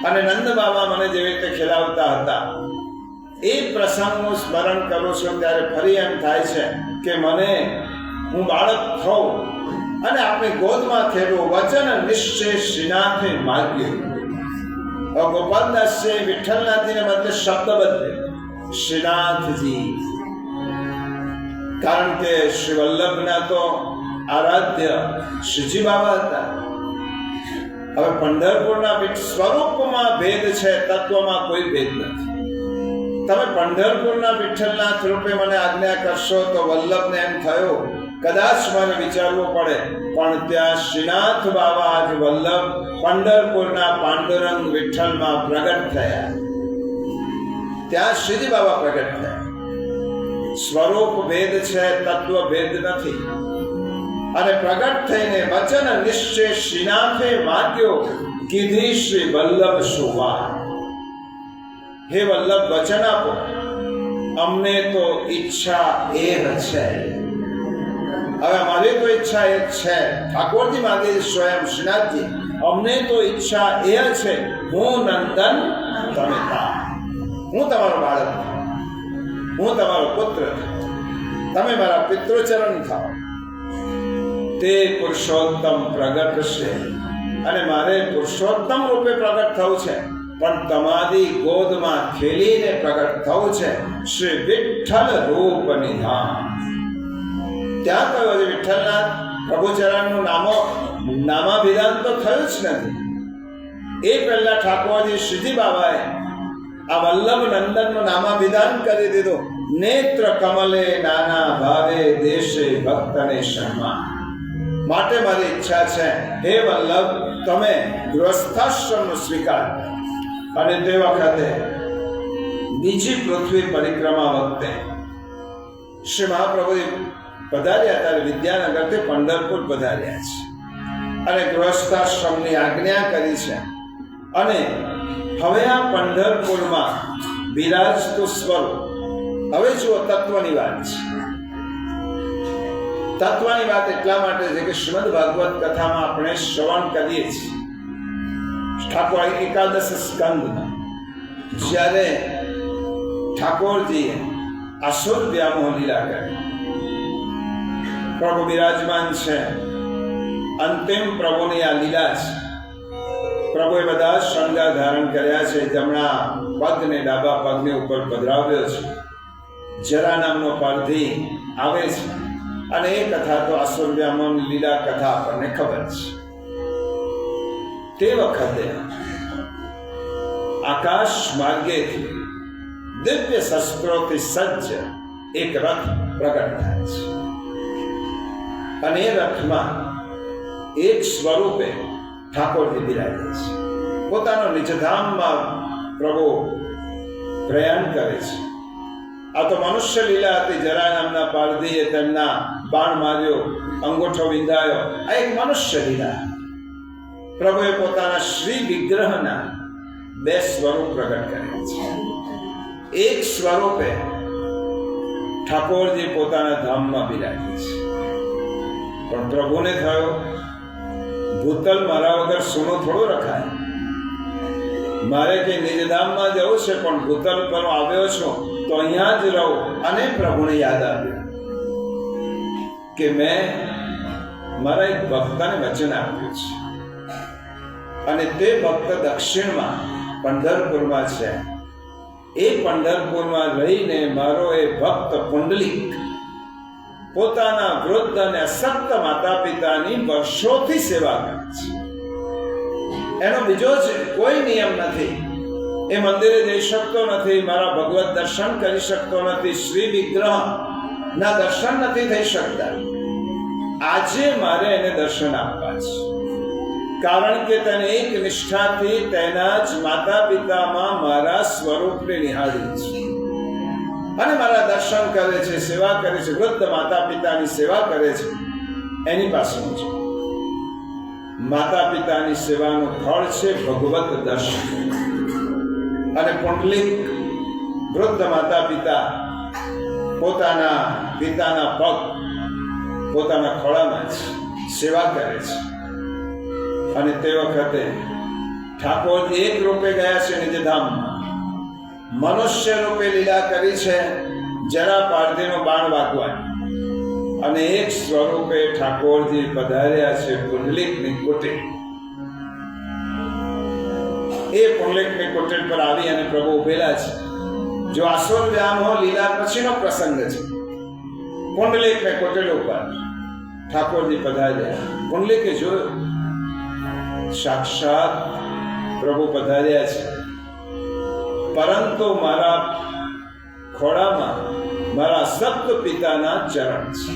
અને નંદ બાબા મને જેવી રીતે ખેલાવતા હતા, એ પ્રસંગનું સ્મરણ કરું છું ત્યારે ફરી એમ થાય છે કે મને હું બાળક થઉં અને આપણી ગોદમાં ખેલું. વચન નિશ્ચય શ્રીનાથે માગ્યું. ગોપાલદાસજીએ વિઠ્ઠલનાથજીને બદલે શબ્દ બદલે શ્રીનાથજી, કારણ કે શ્રી વલ્લભના તો આરાધ્ય શ્રીજી બાબા હતા. હવે પંઢરપુરના સ્વરૂપમાં ભેદ છે, તત્વમાં કોઈ ભેદ નથી. તમે પંઢરપુરના વિઠ્ઠલનાથ રૂપે મને આજ્ઞા કરશો તો વલ્લભને એમ થયો કદાચ મારે વિચારવું પડે, પણ ત્યાં શ્રીનાથ બાબા જ વલ્લભ પંઢરપુરના પાંડુરંગ વિઠ્ઠલમાં પ્રગટ થયા. ત્યાં શ્રીજી બાબા પ્રગટ થયા. સ્વરૂપ ભેદ છે, તત્વ ભેદ નથી. અને પ્રગટ થઈને વચન નિશ્ચય શ્રીનાથે માગ્યો, કીધી શ્રી વલ્લભ શોભા. હે વલ્લભ, વચન આપો, અમને તો ઈચ્છા એ છે. હવે મારી તો ઈચ્છા એ છે, ઠાકોરજી માગે સ્વયં શ્રીનાથજી, અમને તો ઈચ્છા એ છે, હું નંદન તમે તા. હું તમારો બાળક, હું તમારો પુત્ર, તમે મારા પિતૃચરણ થાઓ. તે પુરુષોત્તમ પ્રગટ છે અને મારે પુરુષોત્તમ રૂપે પ્રગટ થવું છે, પણ તમારી ગોદમાં ખેલીને પ્રગટ થવું છે. શ્રી વિઠ્ઠલ રૂપ નિધાન. ત્યાં કયો છે વિઠ્ઠલનાથ પ્રભુચરણનું નામાભિધાન તો થયું જ નથી. એ પહેલા ઠાકોરજી શ્રીજી બાબાએ આ વલ્લભ નંદનનું નામાભિધાન કરી દીધું. નેત્ર કમલે નાના ભાવે દેશે ભક્તને સન્માન. માટે મારી ઈચ્છા છે, હે વલ્લભ, તમે ગૃહસ્થાશ્રમનો સ્વીકાર. અને તે વખતે બીજી પૃથ્વી પરિક્રમા વખતે શ્રી મહાપ્રભુજી પધાર્યા ત્યારે વિદ્યાનગરથી પંઢરપુર પધાર્યા છે અને ગૃહસ્થાશ્રમની આજ્ઞા કરી છે. અને હવે આ પંઢરપુરમાં બિરાજતું સ્વરૂપ, હવે જુઓ તત્વની વાત છે. તત્વની વાત એટલા માટે છે કે શ્રીમદ ભાગવત કથામાં આપણે શ્રવણ કરીએ છીએ ઠાકોર એકાદશ સ્કંદમાં જ્યારે ઠાકોરજીએ આસુર વ્યામોહ લીલા કરી, પ્રભુ બિરાજમાન છે. અંતિમ પ્રભુની આ લીલા છે. પ્રભુએ બધા શણગાર ધારણ કર્યા છે. જમણા પગને ડાબા પગની ઉપર પધરાવ્યો છે. જરા નામનો પારધી આવે છે અને એ કથા તો આસુરવ્યામોની લીલા કથા આપણને ખબર છે. તે વખતે આકાશ માર્ગેથી દિવ્ય શસ્ત્રોથી સજ્જ એક રથ પ્રગટ થાય છે અને એ રથમાં એક સ્વરૂપે ઠાકોરજી બિરાજે છે. પોતાનો નિજધામમાં પ્રભુ પ્રયાણ કરે છે. આ તો મનુષ્ય લીલા હતી. જરા નામના પારધીએ તેમના બાણ માર્યો, અંગૂઠો વિંધાયો. આ એક મનુષ્ય લીલા. પ્રભુએ પોતાના શ્રી વિગ્રહના બે સ્વરૂપ પ્રગટ કર્યા છે. એક સ્વરૂપે ઠાકોરજી પોતાના ધામમાં બિરાજે છે. પણ પ્રભુને થયો ભૂતલ મારા વગર સોનું થોડું રખાય. મારે કે નિજધામમાં જવું છે, પણ ભૂતલ પર આવ્યો છું તો અહીંયા જ રહું. અને પ્રભુને યાદ આવ્યું કે મેં મારા એક ભક્તને વચન આપ્યું છે અને તે ભક્ત દક્ષિણમાં પંઢરપુરમાં છે. એ પંઢરપુરમાં રહીને મારો એ ભક્ત પુંડલિક પોતાના વૃદ્ધ અને અશક્ત માતા પિતાની વર્ષોથી સેવા કરે છે. એનો બીજો જ કોઈ નિયમ નથી. એ મંદિરે જઈ શકતો નથી, મારા ભગવત દર્શન કરી શકતો નથી, શ્રી વિગ્રહ ના દર્શન નથી થઈ શકતા. આજે મારે એને દર્શન આપવા છે, કારણ કે તેને એક નિષ્ઠાથી તેના જ માતા પિતામાં મારા સ્વરૂપને નિહાળી છે અને મારા દર્શન કરે છે, સેવા કરે છે. વૃદ્ધ માતા પિતાની સેવા કરે છે. એની પાસે છે માતા પિતાની સેવાનું ફળ છે ભગવત દર્શન. અને પુંડલિક વૃદ્ધ માતા પિતા પોતાના પિતાના પગ પોતાના ખોળામાં જ સેવા કરે છે. અને તે વખતે ઠાકોરજી એક રૂપે ગયા છે નિજધામમાં. મનુષ્ય રૂપે લીલા કરી છે, જરા પારધીનો બાણ વાગવાની. અને એક સ્વરૂપે ઠાકોરજી પધાર્યા છે પુંડલિકની કુટીર. એ પુંડલિકની કુટીર પર આવી અને પ્રભુ ઉભેલા છે. જો આસુરવ્યામો લીલા પછીનો પ્રસંગ છે. પુંડલિકની કુટીર ઉપર ઠાકોરજી પધાર્યા. પુંડલિકે જોયું સાક્ષાત પ્રભુ પધાર્યા છે, પરંતુ મારા ખોળામાં મારા સપ્ત પિતાના ચરણ છે.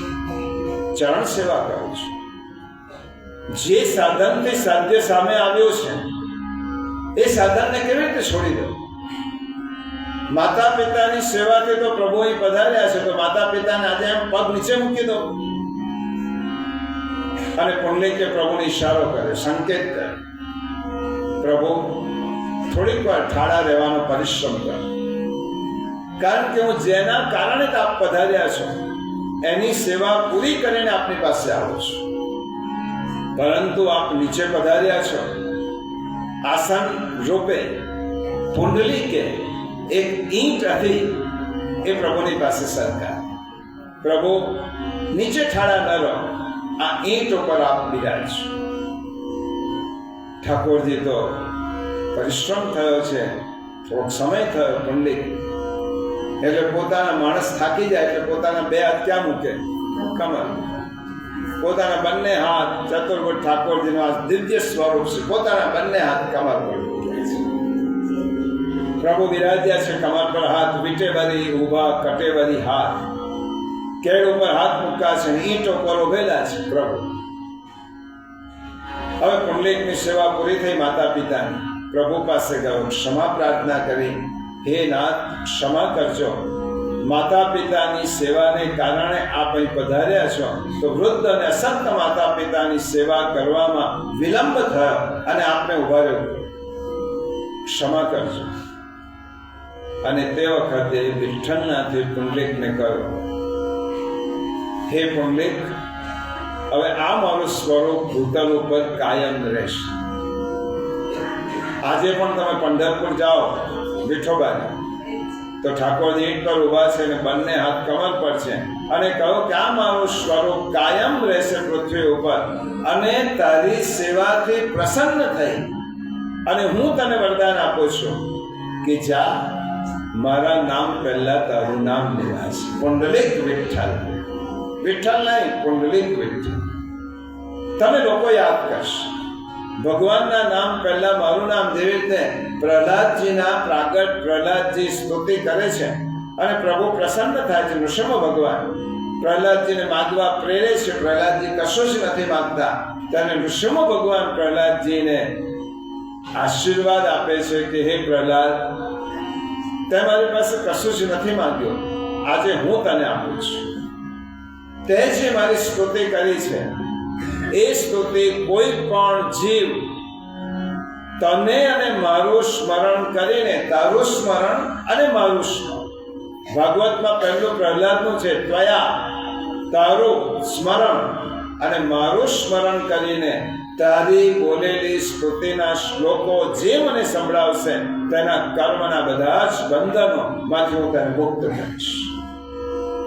ચરણ સેવા કરું છું. જે સાધનથી સાધ્ય સામે આવ્યો છે એ સાધનને કેવી રીતે છોડી દો? માતા પિતાની સેવાથી તો પ્રભુ અહીં પધાર્યા છે, તો માતા પિતાને આજે એમ પગ નીચે મૂકી દો. અને પુંડલિકે પ્રભુને ઈશારો કરે, સંકેત કરે, પ્રભુ થોડીક વાર ઠાડા રહેવાનો પરિશ્રમ કરો, કારણ કે હું જેના કારણે આપ પધાર્યા છો એની સેવા પૂરી કરીને આપની પાસે આવું છું. પરંતુ આપ નીચે પધાર્યા છો. આસન રૂપે પુંડલિકે એક ઈંટ હતી એ પ્રભુની પાસે સરકાર. પ્રભુ નીચે ઠાડા ન રહો, આ ઈંટ ઉપર આપ બિરાજો. ઠાકોરજી તો પરિશ્રમ થયો છે, થોડોક સમય થયો પુંડલિક, એટલે પોતાના માણસ થાકી જાય એટલે પોતાના બે હાથ ક્યાં મૂકે? કમર. પોતાના બંને હાથ ચતુર્ભુજ ઠાકોરજીનો આ દિવ્ય સ્વરૂપ છે. પોતાના બંને હાથ કમર પર મૂકે છે. પ્રભુ બિરાજ્યા છે કમર પર હાથ, વિટેવરી ઊભા, કટેવરી હાથ, કેળ ઉપર હાથ મૂકા છે, ઈંટ ઉપર ઉભેલા છે પ્રભુ. હવે પુંડલિકની સેવા પૂરી થઈ માતા પિતાની. પ્રભુ પાસે ગયો, ક્ષમા પ્રાર્થના કરી, હે નાથ ક્ષમા કરજો, માતા પિતાની સેવાને કારણે આપ અહીં પધાર્યા છો તો વૃદ્ધ અને અશક્ત માતા પિતાની સેવા કરવામાં વિલંબ થયો અને આપને ઉભા રહ્યો, ક્ષમા કરજો. અને તે વખતે વિઠ્ઠલનાથે પુંડલિકને કહ્યું, હે પુંડલિક, હવે આ મારું સ્વરૂપ ભૂતલ ઉપર કાયમ રહેશે. આજે પણ તમે પંઢરપુર જાઓ, વિઠોબાને તો ઠાકોરજી ઈંટ પર ઊભા છે અને બંને હાથ કમર પર છે અને કહ્યું કે આ મારું સ્વરૂપ કાયમ રહેશે પૃથ્વી ઉપર અને તારી સેવાથી પ્રસન્ન થઈ અને હું તને વરદાન આપું છું કે જા મારા નામ પહેલા તારું નામ લેવાશે. પુંડલિક વિઠ્ઠલ, વિઠ્ઠલ નહીં પુંડલિક વિઠ્ઠલ. તમે લોકો યાદ કરશો ભગવાનના નામ પહેલા મારું નામ. જેવી રીતે પ્રહલાદજીના પ્રાગટ પ્રહલાદજી સ્તુતિ કરે છે અને પ્રભુ પ્રસન્ન થાય છે. નૃસિંહ ભગવાન પ્રહલાદજીને માગવા પ્રેરે છે. પ્રહલાદજી કશું જ નથી માગતા ત્યારે નૃસિંહ ભગવાન પ્રહલાદજીને આશીર્વાદ આપે છે કે હે પ્રહલાદ, તે મારી પાસે કશું જ નથી માંગ્યો, આજે હું તને આપું છું. તે જે મારી સ્તુતિ કરી છે એ સ્તુતિ કોઈ પણ જીવ તને અને મારું સ્મરણ કરીને, તારું સ્મરણ અને મારું સ્મરણ, ભાગવતમાં પહેલું પ્રહલાદનું છે, ત્વયા તારું સ્મરણ અને મારું સ્મરણ કરીને તારી બોલેલી સ્તુતિના શ્લોકો જે મને સંભળાવશે તેના કર્મના બધા જ બંધનો માંથી હું તને મુક્ત કરીશ.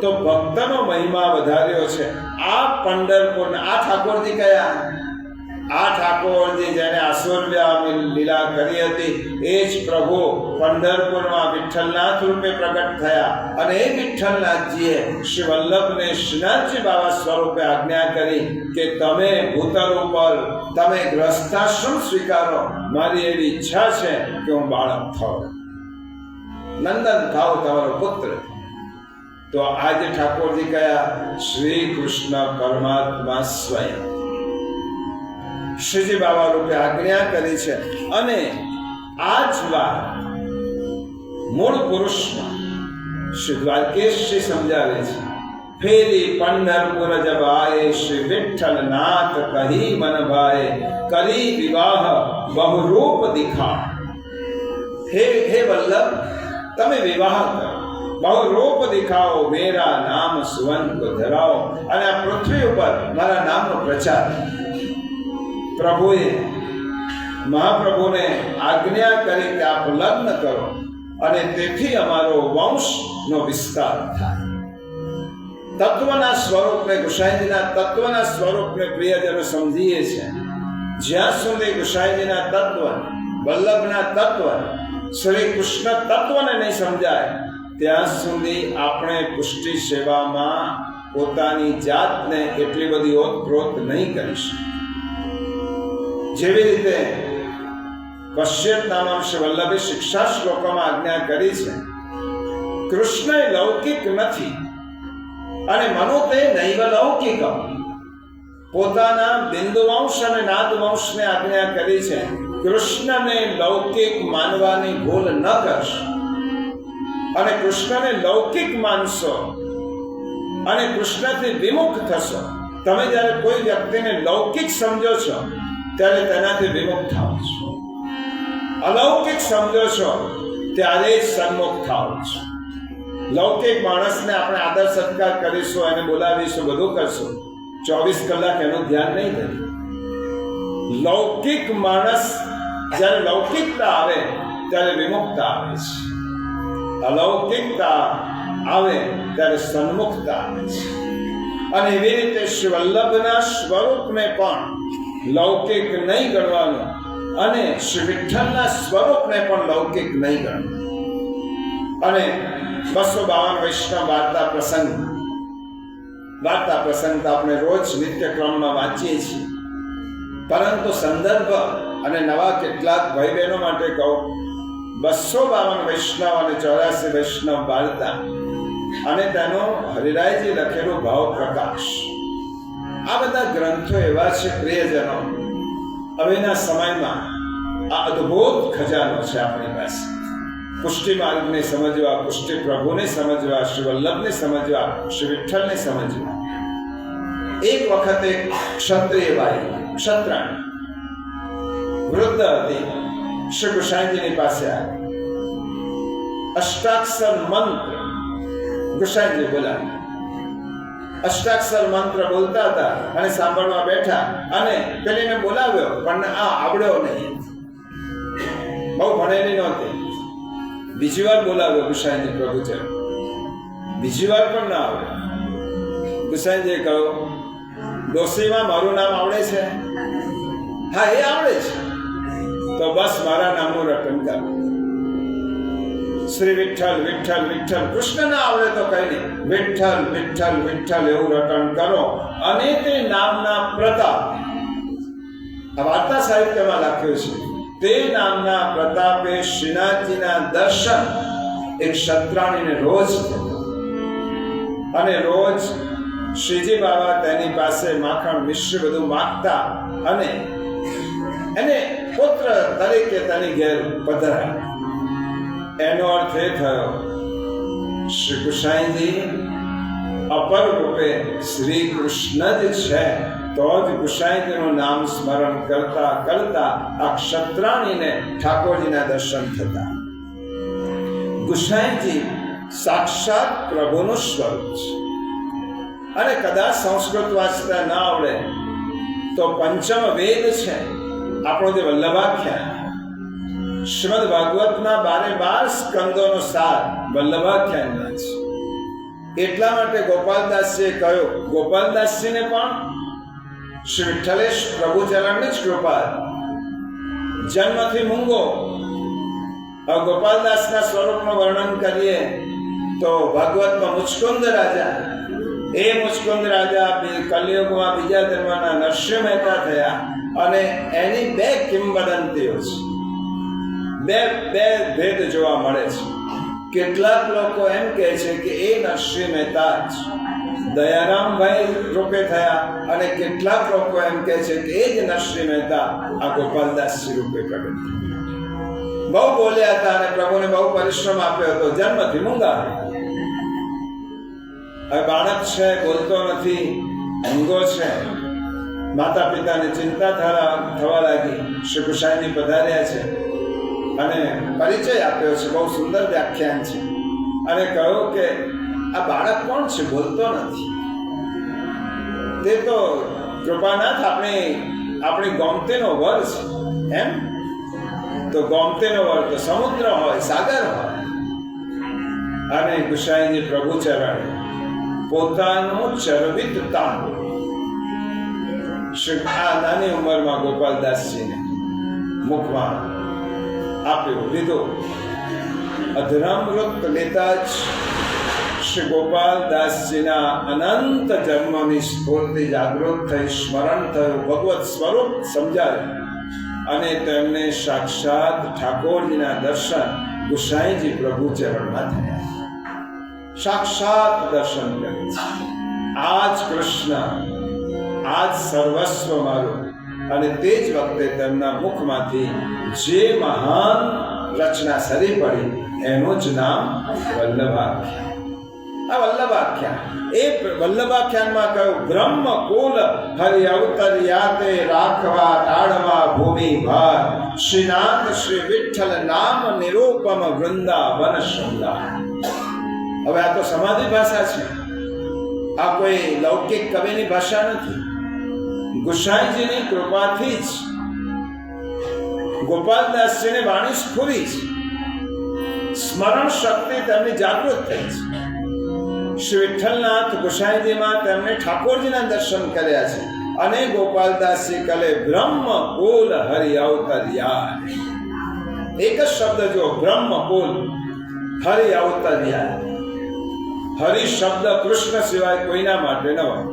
તો ભક્તનો મહિમા વધાર્યો છે. આ પંઢરપુર, આ ઠાકોરજી કયા? આ ઠાકોરજી જેને આસુરવ્યામી લીલા કરી હતી એ જ પ્રભુ પંઢરપુરમાં વિઠ્ઠલનાથ રૂપે પ્રગટ થયા અને એ વિઠ્ઠલનાથજીએ શ્રી વલ્લભને શ્રીનાથજી બાબા સ્વરૂપે આજ્ઞા કરી કે તમે ભૂતલ ઉપર તમે ગ્રસ્તાશ્રમ સ્વીકારો. મારી એવી ઈચ્છા છે કે હું બાળક થાઉં, નંદન થાઉં, તમારો પુત્ર. તો આજે ઠાકોરજી કયા? શ્રી કૃષ્ણ પરમાત્મા સ્વયં શ્રીજી બાબા રૂપે આજ્ઞા કરી છે. અને આ જ વાત મૂળ પુરુષમાં શ્રી દ્વારકેશજી સમજાવે છે. ફેરી પંઢરપુર જબ આયે શ્રી વિઠ્ઠલનાથ કહી મન ભાએ કરી વિવાહ બહુરૂપ દિખા. હે વલ્લભ, તમે વિવાહ કરો, બહુરૂપ દિખાઓ, મેરા નામ સુવન કો ધરાવો અને આ પૃથ્વી ઉપર મારા નામનો પ્રચાર. પ્રભુએ મહાપ્રભુને આજ્ઞા કરી કે આપ લગ્ન કરો અને તેથી અમારો વંશનો વિસ્તાર થાય. તત્વના સ્વરૂપને, ગુસાઈજીના તત્વના સ્વરૂપને પ્રિયજનો સમજીએ છે. જ્યાં સુધી ગુસાઈજીના તત્વ, વલ્લભના તત્વ, શ્રી કૃષ્ણ તત્વને નહીં સમજાય ત્યાં સુધી આપણે પુષ્ટિ સેવામાં પોતાની જાતને એટલી બધી ઓતપ્રોત નહીં કરી શકીએ. જેવી રીતે કશ્યપ નામના શ્રી વલ્લભે શિક્ષા શ્લોકોમાં આજ્ઞા કરી છે, કૃષ્ણ લૌકિક નથી અને મનુતે નૈવ લૌકિક. પોતાના બિંદુ વંશ અને નાદ વંશને આજ્ઞા કરી છે કૃષ્ણને લૌકિક માનવાની ભૂલ ન કરશો. અને કૃષ્ણને લૌકિક માનશો અને કૃષ્ણથી વિમુખ થશો. તમે જ્યારે કોઈ વ્યક્તિને લૌકિક સમજો છો ત્યારે તેનાથી વિમુખ થાઓ છો. અલૌકિક સમજો છો ત્યારે જ સન્મુખ થાઓ છો. લૌકિક માણસને આપણે આદર સત્કાર કરીશું, એને બોલાવીશું, બધું કરશું, 24 કલાક એનું ધ્યાન નહીં દે. લૌકિક માણસ જ્યારે લૌકિકતા આવે ત્યારે વિમુખતા આવે છે, અલૌકિકતા આવે ત્યારે સન્મુખતા આવે છે. અને એવી રીતે શ્રી વલ્લભના સ્વરૂપને પણ લૌકિક નહીં ગણવાનું અને શ્રી વિઠ્ઠલના સ્વરૂપને પણ લૌકિક નહીં ગણવાનું. અને 252 વૈષ્ણવ વાર્તા પ્રસંગ તો આપણે રોજ નિત્યક્રમમાં વાંચીએ છીએ, પરંતુ સંદર્ભ અને નવા કેટલાક ભાઈ બહેનો માટે કહું, 252 વૈષ્ણવ અને 84 વૈષ્ણવ વાર્તા અને તેનો હરિરાયજી લખેલો ભાવ પ્રકાશ, આ બધા ગ્રંથો એવા છે પ્રિયજનો, હવેના સમયમાં આ અદ્ભુત ખજાનો છે આપણી પાસે. પુષ્ટિ માર્ગને સમજવા, પુષ્ટિ પ્રભુને સમજવા, શ્રી વલ્લભને સમજવા, શ્રી વિઠ્ઠલને સમજવા. એક વખત એક ક્ષત્રિય બાઈ, ક્ષત્રાણી વૃદ્ધ હતી, શ્રી ગુસાઈજીની પાસે આવી. અષ્ટાક્ષર મંત્ર ગુસાઈજી બોલાવ્યા. અષ્ટાક્ષર મંત્ર બોલતા હતા અને સાંભળવા બેઠા અને પેલીને બોલાવ્યો પણ આ આવડ્યો નહીં, બહુ ભણેલી નહોતી. બીજી વાર બોલાવ્યો ગુસાઈજી પ્રભુચરણ, બીજી વાર પણ ના આવે. ગુસાઈજીએ કહ્યું, ડોશીમાં મારું નામ આવડે છે? હા, એ આવડે છે. તો બસ મારા નામનું રટન કર. શ્રી વિઠ્ઠલ વિઠ્ઠલ વિઠ્ઠલ. કૃષ્ણ ના આવડે તો કઈ નહીં, વિઠ્ઠલ વિઠ્ઠલ વિઠ્ઠલ એવું રટન કરો. અને તે નામના પ્રતાપ, આ વાર્તા સાહિત્યમાં લખ્યું છે, તે નામના પ્રતાપે શ્રીનાથજીના દર્શન એક ક્ષત્રાણીને રોજ થતા. અને રોજ શ્રીજી બાબા તેની પાસે માખણ મિશ્ર બધું માગતા અને એને પુત્ર તરીકે તેની ઘેર પધરાયા. એનો અર્થ એ થયો, શ્રી ગુસાઈજી અપર રૂપે શ્રી કૃષ્ણ જ છે. તો જ ગુસાઈજીનું નામ સ્મરણ કરતા કરતા આ ક્ષત્રાણીને ઠાકોરજીના દર્શન થતા. ગુસાઈજી સાક્ષાત પ્રભુનું સ્વરૂપ છે. અને કદાચ સંસ્કૃત વાંચતા ના આવડે તો પંચમ વેદ છે આપણો જે વલ્લભાખ્યાન, શ્રીમદ ભાગવતના 12 સ્કંદોનો સાર વલ્લભાખ્યાનમાં છે. એટલા માટે ગોપાલદાસજીએ કહ્યું, ગોપાલદાસજીને પણ શ્રી વિઠ્ઠલેશ પ્રભુચરણની જ કૃપા. જન્મથી મૂંગો. ગોપાલદાસના સ્વરૂપનું વર્ણન કરીએ તો ભાગવતમાં મુચકુંદ રાજા, એ મુચકુંદ રાજા કલિયુગમાં બીજા ધર્મના નરસિંહ મહેતા થયા. અને એની 2 કિંવદંતીઓ છે, બે ભેદ જોવા મળે છે. કેટલાક લોકો એમ કહે છે કે એ નરસિંહ મહેતા જ દયારામભાઈ રૂપે થયા, અને કેટલાક લોકો એમ કહે છે કે એ જ નરસિંહ મહેતા આ ગોપાલદાસજી રૂપે પ્રગટ થયા. બહુ બોલ્યા હતા અને પ્રભુને બહુ પરિશ્રમ આપ્યો હતો. જન્મથી મૂંગા. હવે બાળક છે, બોલતો નથી, મૂંગો છે. માતા પિતાને ચિંતા થવા લાગી. શ્રી ગુસાઈજી પધાર્યા છે અને પરિચય આપ્યો છે, બહુ સુંદર વ્યાખ્યાન છે. અને કહ્યું કે આ બાળક કોણ છે, બોલતો નથી. તે તો કૃપાનાથ આપણી ગોમતીનો વર છે. એમ તો ગોમતીનો વર તો સમુદ્ર હોય, સાગર હોય. અને ગુસાઈજી પ્રભુચરણ પોતાનું ચરવિત તાંબુ આ નાની ઉંમરમાં ગોપાલદાસજીને મુખમાં આપ્યો, લીધો. અધરામૃત લેતા જ શ્રી ગોપાલદાસજીના અનંત જન્મની સ્ફૂર્તિ જાગૃત થઈ, સ્મરણ થયું, ભગવત સ્વરૂપ સમજાયું. અને તેમને સાક્ષાત ઠાકોરજીના દર્શન ગુસાઈજી પ્રભુચરણમાં થયા. સાક્ષાત દર્શન કરે છે. આ જ કૃષ્ણ, આ જ સર્વસ્વ મારું. અને તે જ વખતે તેમના મુખમાંથી જે મહાન રચના સરી પડી એનું જ નામ વલ્લભાખ્યાન. આ વલ્લભાખ્યાન, એ વલ્લભાખ્યાનમાં કહ્યું, બ્રહ્મ કુલ હરિ અવતર્યાતે રાખવા ટાળવા ભૂમિ ભાર શ્રીનાથ શ્રી વિઠ્ઠલ નામ નિરૂપમ વૃંદાવન શૃંગાર. હવે આ તો સમાધિ ભાષા છે, આ કોઈ લૌકિક કવિની ભાષા નથી. ગુસાઈજીની કૃપાથી જ ગોપાલદાસજીને વાણી સ્ફુરી છે, સ્મરણ શક્તિ તેમની જાગૃત થઈ છે. શ્રી વિઠ્ઠલનાથ ગુસાઈજીમાં તેમણે ઠાકોરજીના દર્શન કર્યા છે. અને ગોપાલદાસજી કલે બ્રહ્મ કુલ હરિ અવતર્યા. એક જ શબ્દ જો, બ્રહ્મ કુલ હરિ અવતર્યા. હરિ શબ્દ કૃષ્ણ સિવાય કોઈના માટે ન હોય.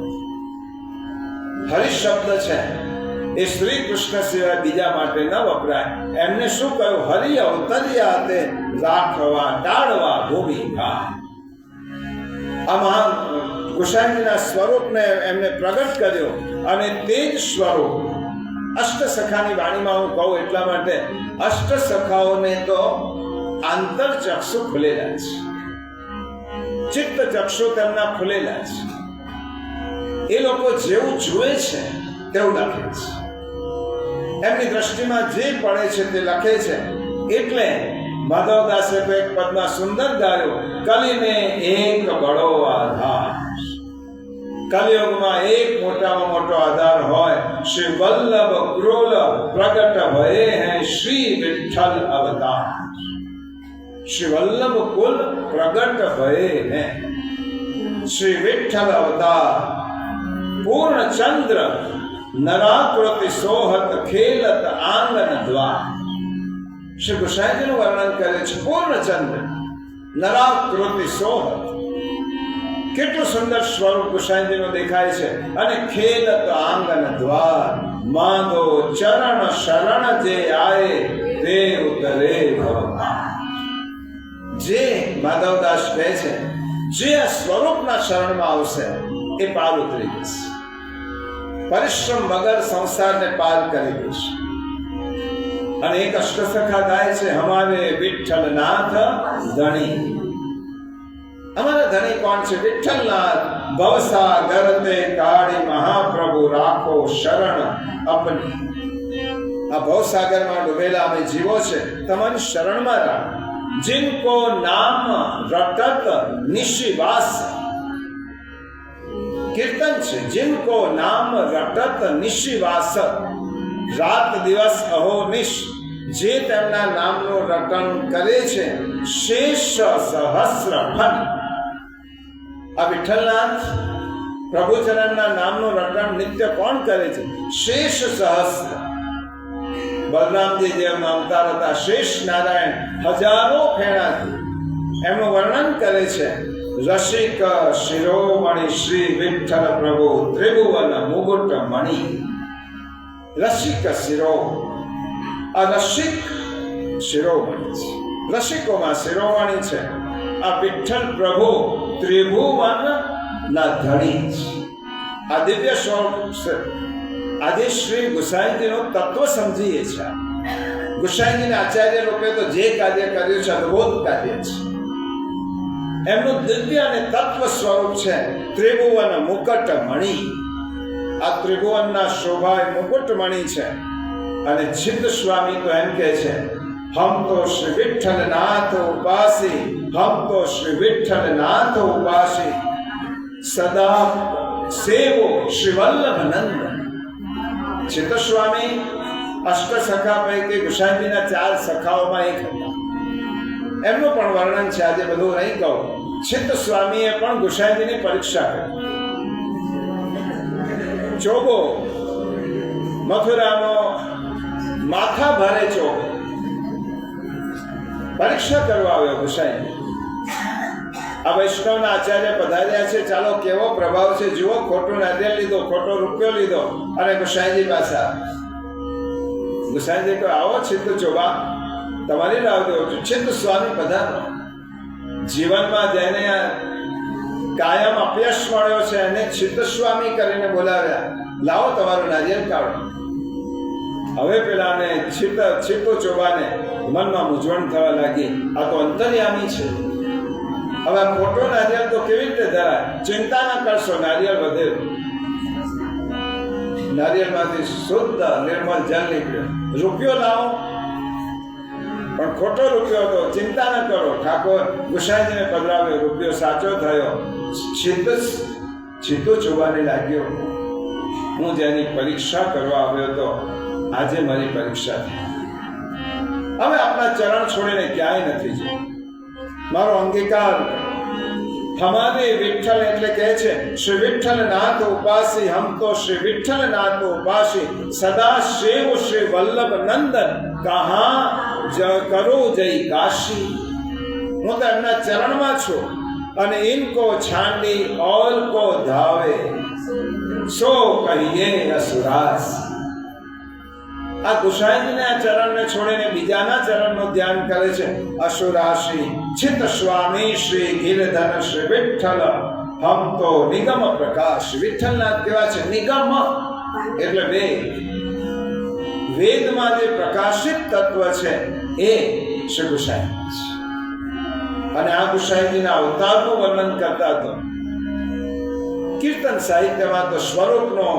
હરિ શબ્દ છે એ શ્રી કૃષ્ણ સિવાય બીજા માટે ન વપરાય. એમને શું કહ્યું? હરિ અવતર્યા તે રાખવા ટાળવા ભૂમિ ભાર. આ મહાન ગુસાઈજીના સ્વરૂપને એમને પ્રગટ કર્યો. અને તે જ સ્વરૂપ અષ્ટસખાની વાણીમાં હું કહું એટલા માટે, અષ્ટસખાઓને તો આંતરચક્ષુ ખુલેલા છે, ચિત્ત ચક્ષુ તેમના ખુલેલા છે. એ લોકો જેવું જુએ છે તેવું લખે છે. એમની દ્રષ્ટિમાં જે પડે છે તે લખે છે. એટલે માધવદાસે તો એક પદમાં સુંદર ગાયું, કલીને એક બળો આધાર. કલિયુગમાં એક મોટામાં મોટો આધાર હોય, શ્રી વલ્લભ ક્રોલ પ્રગટ ભયે હૈ શ્રી વિઠ્ઠલ અવતાર. श्री वल्लभ कुल प्रगट भये हैं। श्री विठ्ठल अवतार पूर्ण चंद्र नराकृति सोहत खेलत आंगन द्वार। श्री गोसाईजीનું વર્ણન કરે છે પૂર્ણચંદ્ર નરાકૃતિ સોહત, કેટલું સુંદર સ્વરૂપ ગોસાઈજીનું દેખાય છે। અને ખેલત આંગન દ્વાર, માંગો ચરણ શરણ જે આયે તે ઉતરે ભવપાર। જે માધવદાસ કહે છે જે આ સ્વરૂપના શરણમાં આવશે એ પાર ઉતરી જશે, પરિશ્રમ વગર સંસારને પાર કરી દેશે। અને એક અષ્ટસખા ગાય છે, હમારે વિઠ્ઠલનાથ ધણી। हमारा धनी कौन છે? विठ्ठलनाथ। भवसागर ते काढ़ी महाप्रभु राखो शरण अपनी। आ भवसागर में डूबेला અમે જીવો છે, તમારી શરણમાં રાખો। जिनको नाम रटत निशिवास, कीर्तन છે, जिनको नाम रटत निशिवास, रात दिवस अहोनिश જે તેમના નામનું રટન કરે છે, શેષ સહસ્ર ફલ। આ વિઠ્ઠલનાથ પ્રભુચરણના નામનું રટન નિત્ય કોણ કરે છે? શેષ સહસ્ર। બલરામજી દેવના અવતાર હતા શેષ નારાયણ, હજારો ફેણાથી એમનું વર્ણન કરે છે। રસિક શિરોમણિ શ્રી વિઠ્ઠલ પ્રભુ ત્રિભુવન મુગુટ મણિ। રસિક શિરો, આ રસિક શિરોમણિ છે, રસિકોમાં શિરોમણિ છે। આ વિઠ્ઠલ પ્રભુ ત્રિભુવન ના ધણી છે। આ દિવ્ય સ્વરૂપ છે। આજે શ્રી ગોસાઈજીનું તત્વ સમજીએ છીએ। ગોસાઈજીને આચાર્ય રૂપે તો જે કાર્ય કર્યું છે અદભુત કાર્ય છે। એમનું દિવ્ય અને તત્વ સ્વરૂપ છે ત્રિભુવન મુકટ મણિ। આ ત્રિભુવનના શોભાય મુકુટ મણિ છે। અને છિદ્દ સ્વામી તો એમ કહે છે, हम तो श्री विठ्ठलनाथ उपासी, हम तो श्री विठ्ठलनाथ उपासी, सदा सेवो श्री वल्लभ नंद। छिद्द स्वामी अष्ट सखा पैकी गोसाईजीના 4 સખાઓમાં એક હતા। એમનું પણ વર્ણન છે, આજે બધું નહીં કહું। छिद्द સ્વામીએ પણ ગોસાઈજીની પરીક્ષા કરી। ચોગો મથુરાનો માથા ભારે ચોગો પરીક્ષા કરવા આવ્યો ગોસાઈ। આ વૈષ્ણવના આચાર્ય પધાર્યા છે, ચાલો કેવો પ્રભાવ છે જુઓ। ખોટું નારિયેળ લીધો, ખોટો રૂપિયો લીધો અને ગોસાઈજી પાસે ગોસાઈજી કહે, આવો છિદ્દ ચોબા, તમારી રાહ દેવો છું। છિદ્દ સ્વામી પધારો। જીવનમાં જેને કાયમ અપયશ મળ્યો છે એને છિદ્દ સ્વામી કરીને બોલાવ્યા, લાવો તમારું નારિયેળ કાઢો। હવે પેલાને છિદ્દ ચોબાને મનમાં મૂંઝવણ થવા લાગી, આ તો અંતર્યામી છે, હવે ખોટો નારિયેળ તો કેવી રીતે ધરાય? ચિંતા ન કરશો, નારિયેળ વધે। નારિયેળમાંથી શુદ્ધ નિર્મળ જલ નીકળ્યો। રૂપિયો લાવો, પણ ખોટો રૂપિયો હતો, ચિંતા ન કરો। ઠાકોર ગોસાઈજીને પધરાવ્યો, રૂપિયો સાચો થયો। છિદ્દ ચોબાને લાગ્યો, હું જેની પરીક્ષા કરવા આવ્યો હતો આજે મારી પરીક્ષા થઈ। હવે આપણા ચરણ છોડીને ક્યાંય નથી જવું, મારો અંગીકાર। हमारे विठ्ठल એટલે કહે છે, શ્રી વિઠ્ઠલનાથ ઉપાસી, હમ તો શ્રી વિઠ્ઠલનાથ ઉપાસી, સદા શિવ શ્રી વલ્લભ નંદન, કહા કરો જય કાશી। હું તો એમના ચરણમાં છું અને ઇनको છાંડી ઓર કો ધાવે, સો કહીએ અસુરાસ। આ ગોસાઈજીના ચરણને છોડીને બીજાના ચરણનું ધ્યાન કરે છે અસુરાશી। છિદ્દ સ્વામી શ્રી ગિરધર શ્રી વિઠ્ઠલ, હમ તો નિગમ પ્રકાશ। વિઠ્ઠલનાથ કેવા છે? નિગમ એટલે વેદ, વેદમાં જે પ્રકાશિત તત્વ છે એ શ્રી ગોસાઈ છે। અને આ ગોસાઈજીના અવતારનું વર્ણન કરતા તો કીર્તન સાહિત્યમાં તો સ્વરૂપનો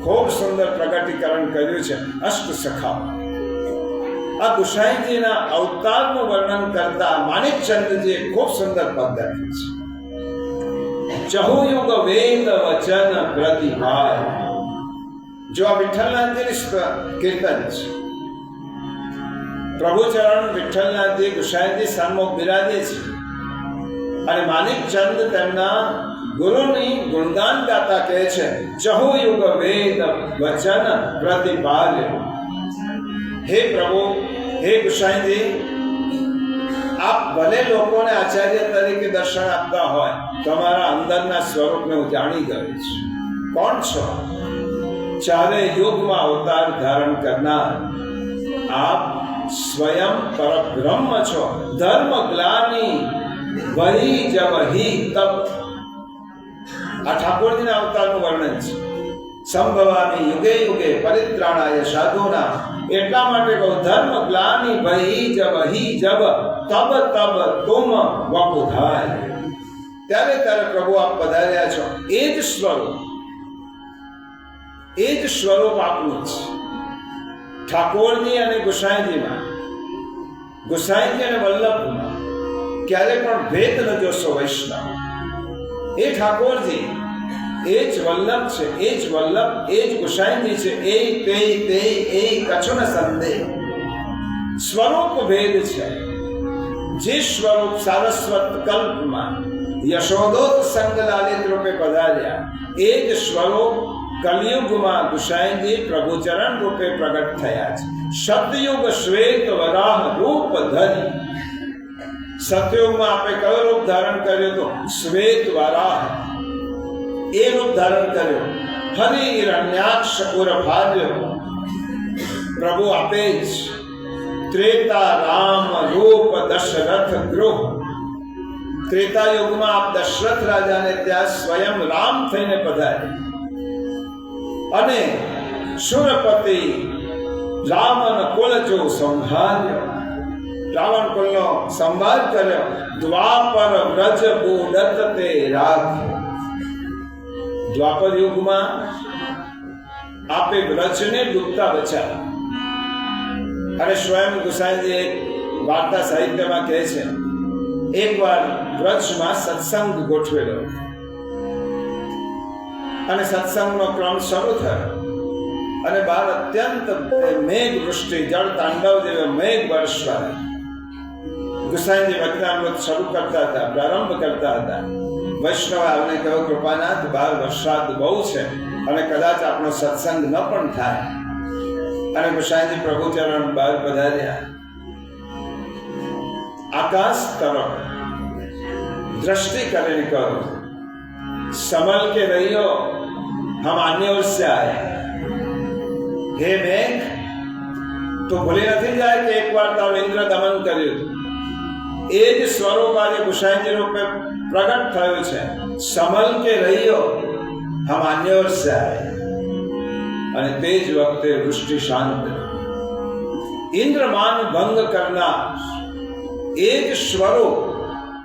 ખૂબ સુંદર પ્રગટીકરણ કર્યું છે અષ્ટ સખા। આ ગોસાઈજીના અવતારનું વર્ણન કરતા માણિકચંદજીએ ખૂબ સુંદર પદ લખ્યું છે, ચહુયુગ વેદ વચન પ્રતિભાય। જો આ વિઠ્ઠલનાથજીની કીર્તન છે, પ્રભુચરણ વિઠ્ઠલનાથજી ગુસાઈજી સન્મુખ બિરાજે છે અને માણિકચંદ તેમના ગુરુની ગુણગાન ગાતા કહે છે, ચહુ યુગ વેદ વચન પ્રતિપાલ્ય. હે પ્રભુ, હે ગુસાઈજી, આપ ભલે લોકોને આચાર્ય તરીકે દર્શન આપતા હોય, તમારા અંદરના સ્વરૂપને હું જાણી ગયો છું. કોણ છો? ચારે યુગમાં અવતાર ધારણ કરનાર આપ સ્વયં પરબ્રહ્મ છો. ધર્મ ગ્લાની વહી જબ હી તબ. આ ઠાકોરજીના અવતારનું વર્ણન છે. સંભવામી યુગે યુગે પરિત્રાણાય સાધુના. એટલા માટે કહું, ધર્મ ગ્લાની વહી જબ હી જબ તબ તબ તુમ વપુધાય. ત્યારે ત્યારે પ્રભુ આપ પધાર્યા છો. એ જ સ્વરૂપ, એ જ સ્વરૂપ આપનું છે. ઠાકોરજી અને ગુસાઈજીમાં, ગુસાઈજી અને વલ્લભમાં ક્યારે પણ ભેદ ન જોશો વૈષ્ણવ. એ ઠાકોરજી, એ જ વલ્લભ છે, એ જ વલ્લભ, એ જ ગુસાઈજી છે. એ તે તે એ કછુન સંદેહ. સ્વરૂપ ભેદ છે. જે સ્વરૂપ સારસ્વત કલ્પમાં યશોદોત સંગલાલિત રૂપે પધાર્યા, એ જ સ્વરૂપ કલિયુગમાં ગુસાઈજી પ્રભુચરણ રૂપે પ્રગટ થયા છે. સતયુગ શ્વેત વરાહ રૂપ ધરી. સતયુગમાં આપણે કયો રૂપ ધારણ કર્યો તો? શ્વેત વરાહ. એ રૂપ ધારણ કર્યો. હરિ હિરણ્યાક્ષ ઉર્ભાર્ય. પ્રભુ આપે જ. ત્રેતા રામ રૂપ દશરથ ગૃહ. ત્રેતા યુગમાં આપ દશરથ રાજાને ત્યાં સ્વયં રામ થઈને પધાર્યા અને સુરપતિ રાવણ કુલ જો સંહાર્યો. રાવણ કુલનો સંહાર કર્યો. દ્વાપર વ્રજ બુડત તે રાખ્યો. દ્વાપર યુગમાં આપે વ્રજને ડૂબતા બચાવ્યા. અને સ્વયં ગુસાઈજી એક વાર્તા સાહિત્યમાં કહે છે, એકવાર વ્રજમાં સત્સંગ ગોઠવેલો અને સત્સંગનો ક્રમ શરૂ થયો અને બહાર અત્યંત મેઘ વૃષ્ટિ, જળ તાંડવ જેવો મેઘ વર્ષવા. ગુસાઈજી વચનામૃત શરૂ કરતા હતા, પ્રારંભ કરતા હતા. વૈષ્ણવ આવને કહ્યું, કૃપાનાથ, બહાર વરસાદ બહુ છે અને કદાચ આપણો સત્સંગ ન પણ થાય. અને ગુસાઈજી પ્રભુચરણ બહાર પધાર્યા. આકાશ તરફ दृष्टि કરીને કહો, समल के रहियो, हम अन्य ओर से आए. हे मेघ, तो ભૂલી નથી જાય કે એકવાર તારો ઇન્દ્ર દમન કર્યું. એ જ સ્વરૂપ આજે ગુસાઈજી રૂપે પ્રગટ થયું છે. સમલ કે રહીયો, હમ अन्य ओर से आए. અને તે જ વખતે વૃષ્ટિ શાંત. ઇન્દ્રમાન ભંગ કરનાર એ જ સ્વરૂપ,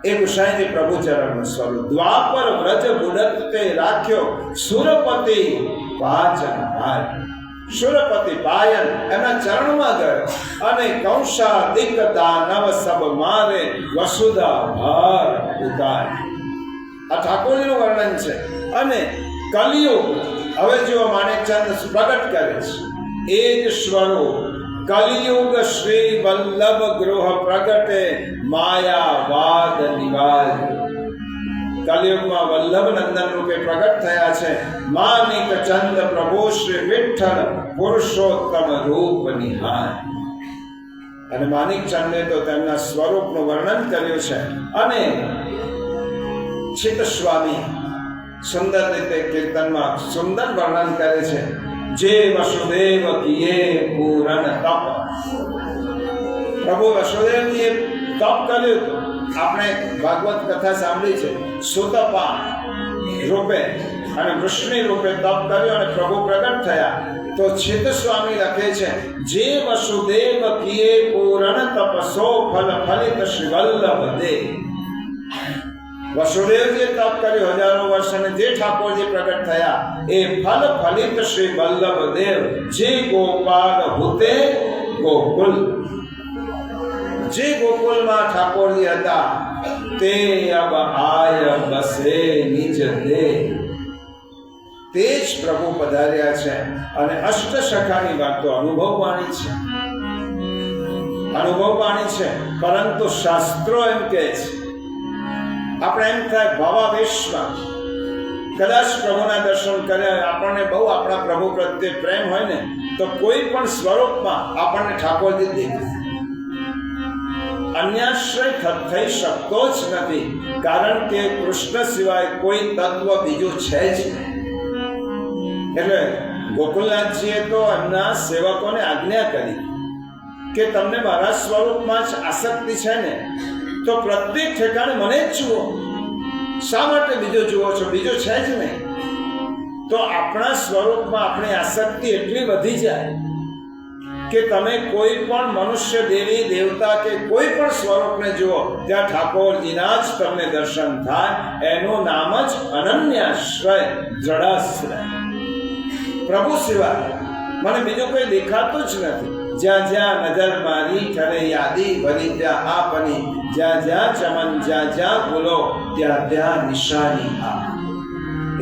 એ ગુસાઈજી પ્રભુચરણનું સ્વરૂપ. દ્વાપર વ્રજ બુડત તે રાખ્યો, સુરપતિ પાચન ભાઈ. સુરપતિ પાયન એના ચરણમાં ગયો અને કૌશાદિક દાનવ સબ મારે વસુધા ભાર ઉતારી. આ ઠાકોરજીનું વર્ણન છે. અને કલિયુગ હવે જો માણેકચંદ પ્રગટ કરે છે. એ જ સ્વરૂપ કલિયુગ શ્રી વલ્લભ ગૃહ પ્રગટે માયાવાદ નિવાજ. કલિયુગમાં વલ્લભ નંદન રૂપે પ્રગટ થયા છે. માનિક ચંદ પ્રભુ શ્રી વિઠ્ઠલ પુરુષોત્તમ રૂપ નિહાય. અને માનિક ચંદે તો તેમના સ્વરૂપનું વર્ણન કર્યું છે. અને ચિત્ત સ્વામી સુંદર રીતે કીર્તનમાં સુંદર વર્ણન કરે છે. જે વસુદેવ કિયે પૂરણ તપ. પ્રભુ વસુદેવજીએ તપ કર્યું હતું. આપણે ભાગવત કથા સાંભળી છે. સુતપા રૂપે અને વૃષ્ણિ રૂપે તપ કર્યો અને પ્રભુ પ્રગટ થયા. તો ચિત્ત સ્વામી લખે છે, જે વસુદેવ કિયે પૂરણ તપસો ફલ ફલિત શ્રી વલ્લભ દે. વસુદેવજીએ તપ કર્યું હજારો વર્ષ અને જે ઠાકોરજી પ્રગટ થયા એ ફલ ફલિત શ્રી વલ્લભ દેવ. જે ગોપાલ હુતે ગોકુલ. જે ગોકુલમાં ઠાકોરજી હતા તે અબ આય બસે નિજ દે. તે જ પ્રભુ પધાર્યા છે અને અષ્ટસખાની વાતો અનુભવવાની છે. અનુભવ વાણી છે, પરંતુ શાસ્ત્રો એમ કહે છે, આપણે એમ થાય ભાવાવેશમાં કદાચ પ્રભુના દર્શન કરે, આપણને બહુ આપણા પ્રભુ પ્રત્યે પ્રેમ હોય ને, તો કોઈ પણ સ્વરૂપમાં આપણને ઠાકોરજી દેખાય. અન્યાશ્રય થઈ શકતો જ નથી, કારણ કે કૃષ્ણ સિવાય કોઈ તત્વ બીજું છે જ નહીં. એટલે ગોકુલનાથજીએ તો એમના સેવકોને આજ્ઞા કરી કે તમને મારા સ્વરૂપમાં જ આસક્તિ છે ને, તો પ્રત્યેક ઠેકાણે મને જ જુઓ. શા માટે બીજો જુઓ છો? બીજો છે જ નહીં. તો આપણા સ્વરૂપમાં આપણી આસક્તિ એટલી વધી જાય કે તમે કોઈ પણ મનુષ્ય, દેવી દેવતા કે કોઈ પણ સ્વરૂપને જુઓ, ત્યાં ઠાકોરજીના જ તમને દર્શન થાય. એનું નામ જ અનન્યાશ્રય, દ્રઢાશ્રય. પ્રભુ સિવાય મને બીજું કોઈ દેખાતું જ નથી. જ્યાં જ્યાં નજર મારી કરે યાદી ભરી ત્યાં આપની, જ્યાં જ્યાં ચમન જ્યાં જ્યાં બોલો ત્યાં ત્યાં નિશાની આ.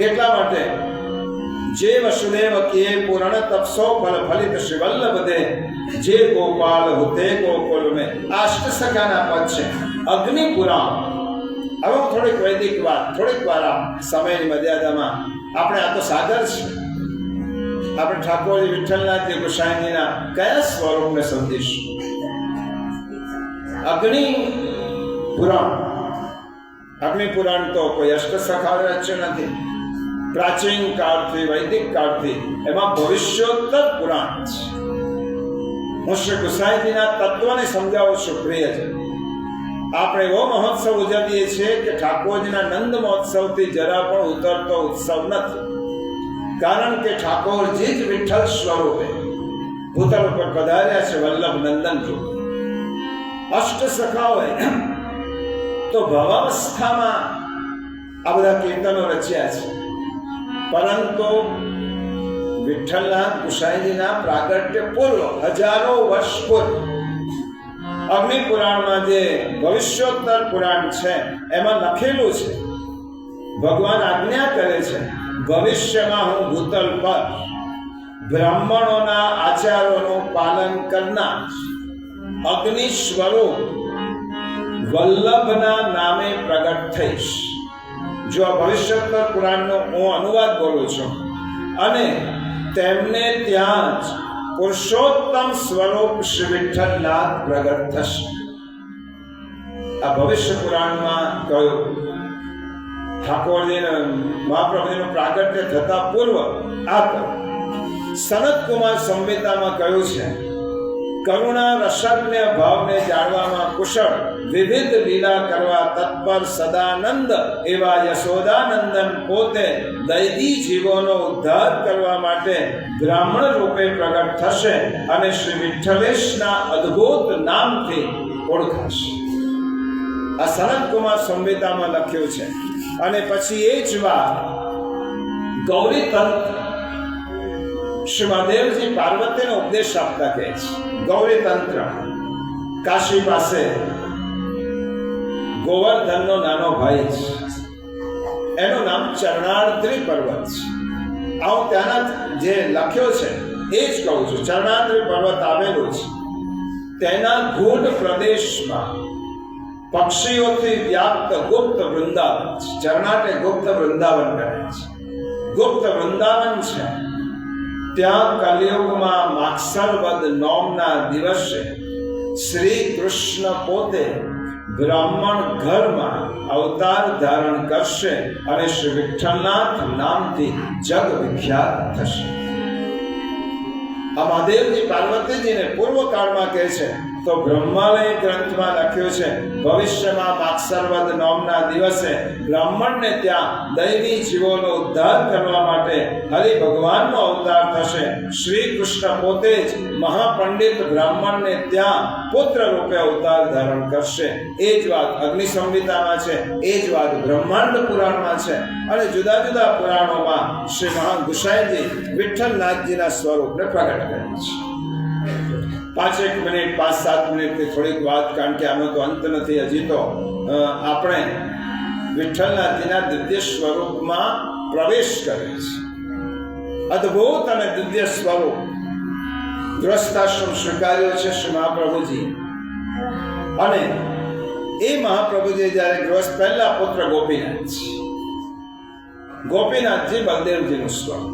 એટલા માટે જે વસુદેવ કિયે પૂર્ણ તપસો ફલ ફલિત શ્રીવલ્લભ દે, જે ગોપાલ હોતે ગોકુલ મેં. અષ્ટ સખાના પદ છે. અગ્નિ પુરાણ. હવે હું થોડીક વૈદિક વાત, થોડીક વાર સમયની મર્યાદામાં, આપણે આ તો સાગર છે, આપણે ઠાકોરજી વિઠ્ઠલનાથજી ગોસાઈજીના કયા સ્વરૂપને સમજીશું? અગ્નિ પુરાણ. અગ્નિ પુરાણ તો કોઈ અષ્ટસખા રચ્યું નથી. પ્રાચીન કાળથી, વૈદિક કાળથી એમાં ભવિષ્યોત્તર પુરાણ છે. હું શ્રી ગોસાઈજીના તત્વને સમજાવું છું. પ્રિય છે, આપણે એવો મહોત્સવ ઉજવીએ છીએ કે ઠાકોરજીના નંદ મહોત્સવથી જરા પણ ઉતરતો ઉત્સવ નથી. કારણ કે ઠાકોરજી જ વિઠ્ઠલ સ્વરૂપે ભૂતલ ઉપર પધાર્યા છે, વલ્લભ નંદન રૂપ. અષ્ટ સખાઓએ તો ભવાવસ્થામાં આ બધા કીર્તનો રચ્યા છે, પરંતુ વિઠ્ઠલનાથ ગોસાઈજીના પ્રાગટ્ય પૂર્વ, હજારો વર્ષ પૂર્વ, અગ્નિ પુરાણમાં જે ભવિષ્યોત્તર પુરાણ છે એમાં લખેલું છે, ભગવાન આજ્ઞા કરે છે, ભવિષ્યમાં હું ભૂતલ પર બ્રાહ્મણોના આચારોનું પાલન કરનાર અગ્નિ સ્વરૂપ વલ્લભના નામે પ્રગટ થઈશ. જો આ ભવિષ્યોત્તર પુરાણનો હું અનુવાદ બોલું છું, અને તેમને ત્યાં જ પુરુષોત્તમ સ્વરૂપ શ્રી વિઠ્ઠલનાથ પ્રગટ થશે. આ ભવિષ્ય પુરાણમાં કહ્યું. ઠાકોરજીને મહાપ્રભુનું પ્રાગટ્ય થતા પૂર્વ આ સનત કુમાર સંહિતામાં કહ્યું છે, કરુણા રસજ્ઞ ભાવને જાણવામાં કુશળ, વિવિધ લીલા કરવા તત્પર સદાનંદ એવા યશોદાનંદન પોતે દૈવી જીવોનો ઉદ્ધાર કરવા માટે બ્રાહ્મણ રૂપે પ્રગટ થશે અને શ્રી વિઠ્ઠલેશના અદ્ભુત નામથી ઓળખાશે. આ સનત કુમાર સંહિતામાં લખ્યું છે. અને પછી એ જ વાત ગૌરી તંત્ર શ્રી મહાદેવજી પાર્વતીનો ઉપદેશ આપતા કહે છે. ગૌરી તંત્ર કાશી પાસે ગોવર્ધનનો નાનો ભાઈ છે, એનું નામ ચરણાદ્રી પર્વત છે. આવું ત્યાંના જે લખ્યો છે એ જ કહું છું. ચરણાદ્રી પર્વત આવેલું છે, તેના ગૂઢ પ્રદેશમાં પક્ષીઓથી વ્યાપ્ત ગુપ્ત વૃંદાવન છે. ચરણાટે ગુપ્ત વૃંદાવન કહે છે. ગુપ્ત વૃંદાવન છે. ત્યાં કલિયુગમાં માક્ષર વદ નોમના દિવસે શ્રી કૃષ્ણ પોતે બ્રાહ્મણ ઘરમાં અવતાર ધારણ કરશે અને શ્રી વિઠ્ઠલનાથ નામથી જગ વિખ્યાત થશે. આ મહાદેવજી પાર્વતીજીને પૂર્વ કાળમાં કહે છે, તો બ્રહ્માલય ગ્રંથમાં લખ્યું છે, ભવિષ્યમાં માક્ષરવદ નોમના દિવસે બ્રાહ્મણને ત્યાં દૈવી જીવોનો ઉદ્ધાર કરવા માટે હરિ ભગવાનનો અવતાર થશે. શ્રી કૃષ્ણ પોતે જ મહાપંડિત બ્રાહ્મણને ત્યાં પુત્ર રૂપે અવતાર ધારણ કરશે. એ જ વાત અગ્નિ સંહિતામાં છે, એ જ વાત બ્રહ્માંડ પુરાણમાં છે, અને જુદા જુદા પુરાણોમાં શ્રી મહાન ગોસાઈજી વિઠ્ઠલનાથજીના સ્વરૂપને પ્રગટ કરે છે. 5 મિનિટ 5-7 મિનિટની થોડીક વાત, કારણ કે આનો તો અંત નથી. હજી તો આપણે વિઠ્ઠલનાથજીના દિવ્ય સ્વરૂપમાં પ્રવેશ કરે છે. અદ્ભુત અને દિવ્ય સ્વરૂપ ગૃહસ્થાશ્રમ સ્વીકાર્યો છે શ્રી મહાપ્રભુજી. અને એ મહાપ્રભુજી જ્યારે ગૃહસ્થ, પહેલા પુત્ર ગોપીનાથજી બલદેવજીનું સ્વરૂપ.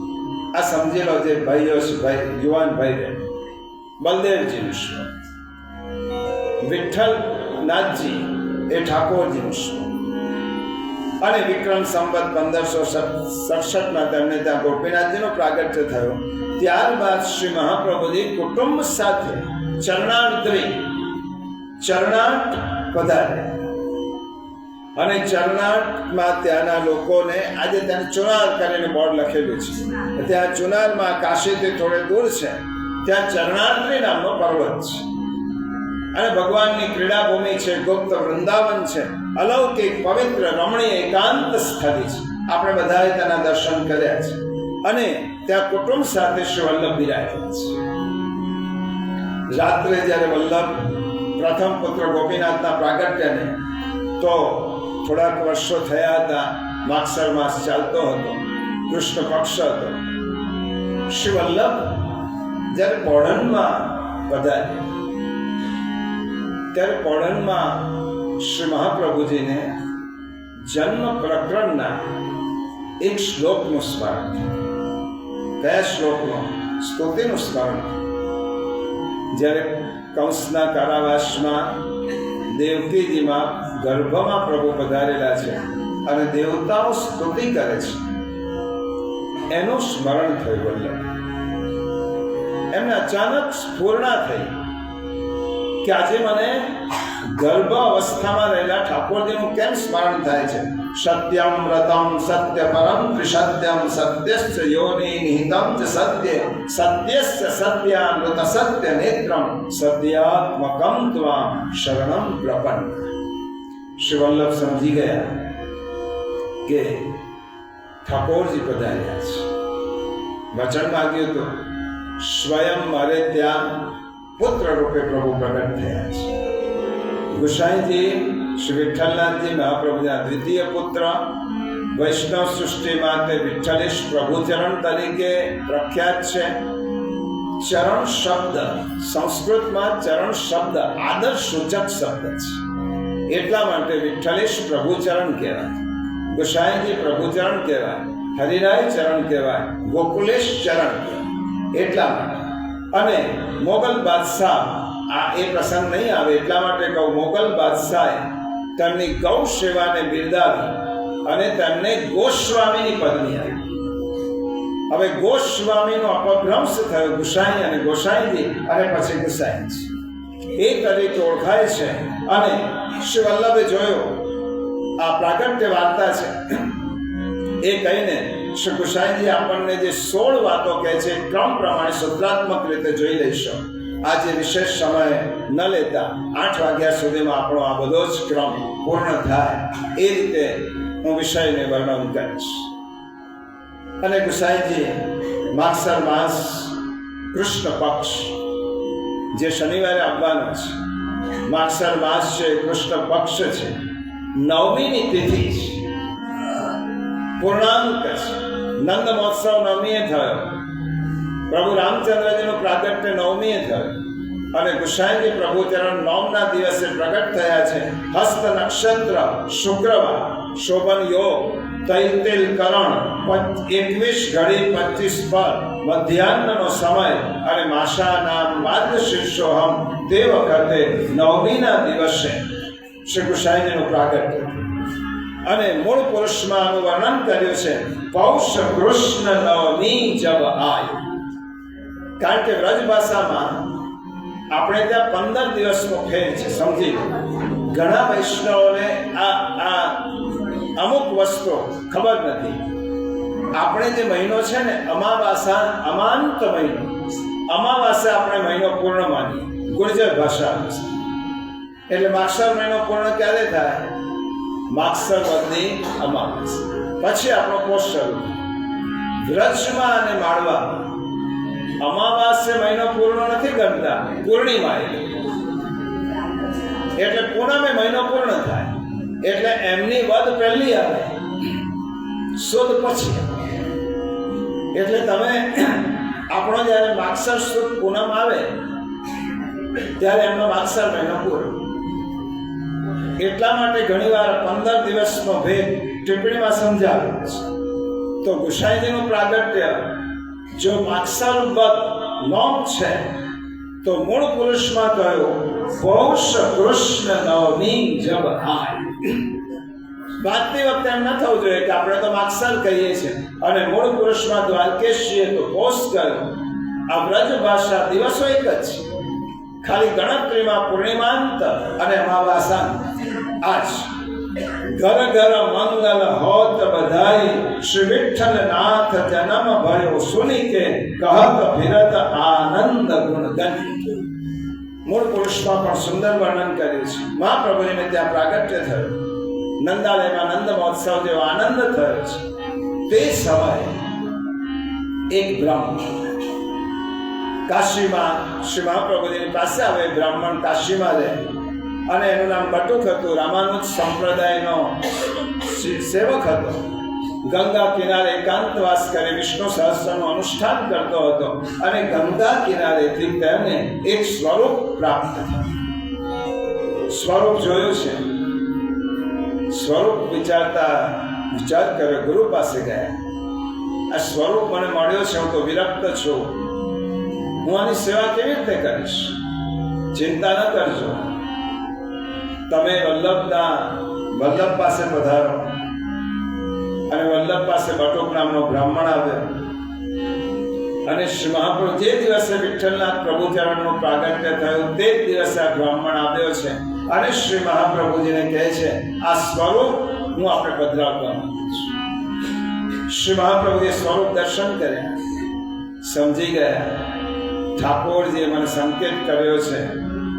આ સમજી લો, જે ભાઈઓ છે, ભાઈ યુવાન ભાઈ બહેન, બલદેવજીનું સ્વરૂપ. વિઠ્ઠલનાથજી એ ઠાકોરજીનું સ્વરૂપ. અને વિક્રમ સંવત 1567 તેમને ત્યાં ગોપીનાથજીનો પ્રાગટ્ય થયો. ત્યારબાદ શ્રી મહાપ્રભુજી કુટુંબ સાથે ચરણાટ પધાર્યા. અને ચરણાટમાં ત્યાંના લોકોને, આજે ત્યાં ચુનાર કરીને બોર્ડ લખેલું છે, ત્યાં ચુનારમાં કાશીથી થોડે દૂર છે, ત્યાં ચરણાટ્રી નામનો પર્વત છે. અને ભગવાનની ક્રીડાભૂમિ છે, ગુપ્ત વૃંદાવન છે, અલૌકિક પવિત્ર રમણીય એકાંત સ્થળી છે. આપણે બધાએ તેના દર્શન કર્યા છે. અને ત્યાં કુટુંબ સાથે શ્રી વલ્લભ બિરાજ્યા છે. રાત્રે જ્યારે વલ્લભ પ્રથમ પુત્ર ગોપીનાથના પ્રાગટ્યને તો થોડાક વર્ષો થયા હતા, માગસર માસ ચાલતો હતો, કૃષ્ણ પક્ષ હતો. શ્રી વલ્લભ જ્યારે પોળણમાં પધાર્યા, ત્યારે પોળણમાં શ્રી મહાપ્રભુજીને જન્મ પ્રકરણના એક શ્લોકનું સ્મરણ. કયા શ્લોકનો? સ્તુતિનું સ્મરણ. જ્યારે કંસના કારાવાસમાં દેવકીજીમાં ગર્ભમાં પ્રભુ પધારેલા છે અને દેવતાઓ સ્તુતિ કરે છે, એનું સ્મરણ થયું વલ્લભ. એમને અચાનક સ્ફૂર્ણા થઈ કે આજે મને ગર્ભ અવસ્થામાં રહેલા ઠાકોરજીનું કેમ સ્મરણ થાય છે. સત્યમ વ્રતમ સત્ય પરમ ત્રિસત્યમ સત્યસ્ય યોનિ નિહિતમ ચ સત્ય સત્યસ્ય સત્યામૃત સત્ય નેત્રમ સત્યાત્મકમ ત્વામ શરણમ પ્રપન્ન. શ્રી વલ્લભ સમજી ગયા કે ઠાકોરજી પધાર્યા છે. વચન માગ્યું તો સ્વયં મારે ત્યાં પુત્ર રૂપે પ્રભુ પ્રગટ થયા છે. ગુસાઈજી શ્રી વિઠ્ઠલનાથજી મહાપ્રભુના દ્વિતીય પુત્ર, વૈષ્ણવ સૃષ્ટિમાં તે વિઠ્ઠલેશ પ્રભુચરણ તરીકે પ્રખ્યાત છે. ચરણ શબ્દ સંસ્કૃતમાં ચરણ શબ્દ આદર સૂચક શબ્દ છે. એટલા માટે વિઠ્ઠલેશ પ્રભુચરણ કહેવાય, ગુસાઈજી પ્રભુચરણ કહેવાય, હરિરાય ચરણ કહેવાય, ગોકુલેશ ચરણ કહેવાય. એટલા માટે. અને મોગલ બાદશાહ, આ એ પ્રસંગ નહીં આવે એટલા માટે કહું, મોગલ બાદશાહે તેમની ગૌ સેવાને બિરદાવી અને તેમને ગોસ્વામીની પદવી આપી. હવે ગોસ્વામીનો અપભ્રંશ થયો, ગુસાઈ અને ગોસાઈજી અને પછી ગુસાઈજી એ તરીકે ઓળખાય છે. અને શ્રી વલ્લભે જોયો, આ પ્રાગટ્ય વાર્તા છે એ કહીને શ્રી ગુસાઈજી આપણને જે 16 વાતો કહે છે, ક્રમ પ્રમાણે સૂત્રાત્મક રીતે જોઈ લઈશું. આજે વિશેષ સમય ન લેતા 8 વાગ્યા સુધીમાં આપણો આ બધો જ ક્રમ પૂર્ણ થાય એ રીતે હું વિષયને વર્ણન કરીશ. અને ગુસાઈજી માગસર માસ કૃષ્ણ પક્ષ જે શનિવારે આવવાનો છે, માગસર માસ છે, કૃષ્ણ પક્ષ છે, 9મીની તિથિ છે, પૂર્ણાંક છે. નંદ મહોત્સવ 9મીએ થયો, પ્રભુ રામચંદ્રજીનું પ્રાગટ્ય 9મીએ થયું અને ગુસાઈજી પ્રભુચરણ 9ના દિવસે પ્રગટ થયા છે. હસ્ત નક્ષત્ર, શુક્રવાર, શોભન યોગ, તૈલતેલ કરણ, 21 ઘડી 25 પર, મધ્યાહ્નનો સમય અને માસાના માર્ગ શીર્ષોહમ. તે વખતે 9મીના દિવસે શ્રી ગુસાઈજીનું પ્રાગટ્ય. અને મૂળ પુરુષમાં આનું વર્ણન કર્યું છે, પૌષ કૃષ્ણ નવમી જબ આય. કારણ કે વ્રજ ભાષામાં આપણે ત્યાં 15 દિવસનો ફેર છે, સમજી લો. ઘણા વૈષ્ણવોને આ અમુક વસ્તુ ખબર નથી. આપણે જે મહિનો છે ને, અમાવાસા, અમાંત મહિનો, અમાવાસા આપણે મહિનો પૂર્ણ માનીએ ગુર્જર ભાષા. એટલે માગસર મહિનો પૂર્ણ ક્યારે થાય? માગસર વદની અમાવાસા પછી આપણો પોષ શરૂ. વ્રજમાં અને માળવામાં અમાવાસ્ય મહિનો પૂર્ણ નથી ગણતા, પૂર્ણિમા. એટલે પૂનમે મહિનો પૂર્ણ થાય એટલે એમની વદ પહેલી આવે, સુદ પછી. એટલે તમે આપણો જ્યારે માગસર સુદ પૂનમ આવે ત્યારે એમનો માગસર મહિનો પૂરો. એટલા માટે ઘણીવાર 15 દિવસનો ભેદ ટિપ્પણીમાં સમજાવે છે. તો ગુસાઈજીનું પ્રાગટ્ય જો માક્ષરબદ્ધ નોમ છે તો મૂળ પુરુષમાં કહ્યું પૌષ કૃષ્ણ નવમી જબ આય. વાતની વખતે એમ ન થવું જોઈએ કે આપણે તો માક્ષર કહીએ છીએ અને મૂળ પુરુષમાં દ્વારકેશજીએ તો પૌષ કહ્યું. આ વ્રજ ભાષા દિવસો એક જ છે, ખાલી ગણતરીમાં પૂર્ણિમાંત અને અમાવાસાંત. આજ ઘર ઘર મંગલ હોત બધાઈ, શ્રી વિઠ્ઠલ નાથ જન્મ ભયો સુની કે કહત ફિરત આનંદ ગુણ ગણિત. મૂળ પુરુષમાં પણ સુંદર વર્ણન કર્યું છે. મહાપ્રભુજીને ત્યાં પ્રાગટ્ય થયું, નંદાલયમાં નંદ મહોત્સવ જેવો આનંદ થયો છે. તે સમયે એક બ્રાહ્મણ કાશીમાં શ્રી મહાપ્રભુજીની પાસે આવે. બ્રાહ્મણ કાશીમાં રહે અને એનું નામ બટુક હતું. રામાનુજ સંપ્રદાયનો સેવક હતો. ગંગા કિનારે એકાંતવાસ કરી વિષ્ણુ સહસ્રનું અનુષ્ઠાન કરતો હતો અને ગંગા કિનારેથી તેમને એક સ્વરૂપ પ્રાપ્ત થયું. સ્વરૂપ જોયું છે. સ્વરૂપ વિચાર કર્યો, ગુરુ પાસે ગયા. આ સ્વરૂપ મને મળ્યો છે, હું તો વિરક્ત છું, હું આની સેવા કેવી રીતે કરીશ? ચિંતા ન કરજો, તમે વલ્લભ પાસે પધારો. અને વલ્લભ પાસે બટુક નામનો બ્રાહ્મણ આવ્યો અને શ્રી મહાપ્રભુ જે દિવસે વિઠ્ઠલનાથ પ્રભુચરણનું પ્રાગટ્ય થયું તે જ દિવસે આ બ્રાહ્મણ આવ્યો છે અને શ્રી મહાપ્રભુજીને કહે છે આ સ્વરૂપ હું આપણે પધરાવવા માંગુ છું. શ્રી મહાપ્રભુએ સ્વરૂપ દર્શન કર્યા, સમજી ગયા ઠાકોરજીએ મને સંકેત કર્યો છે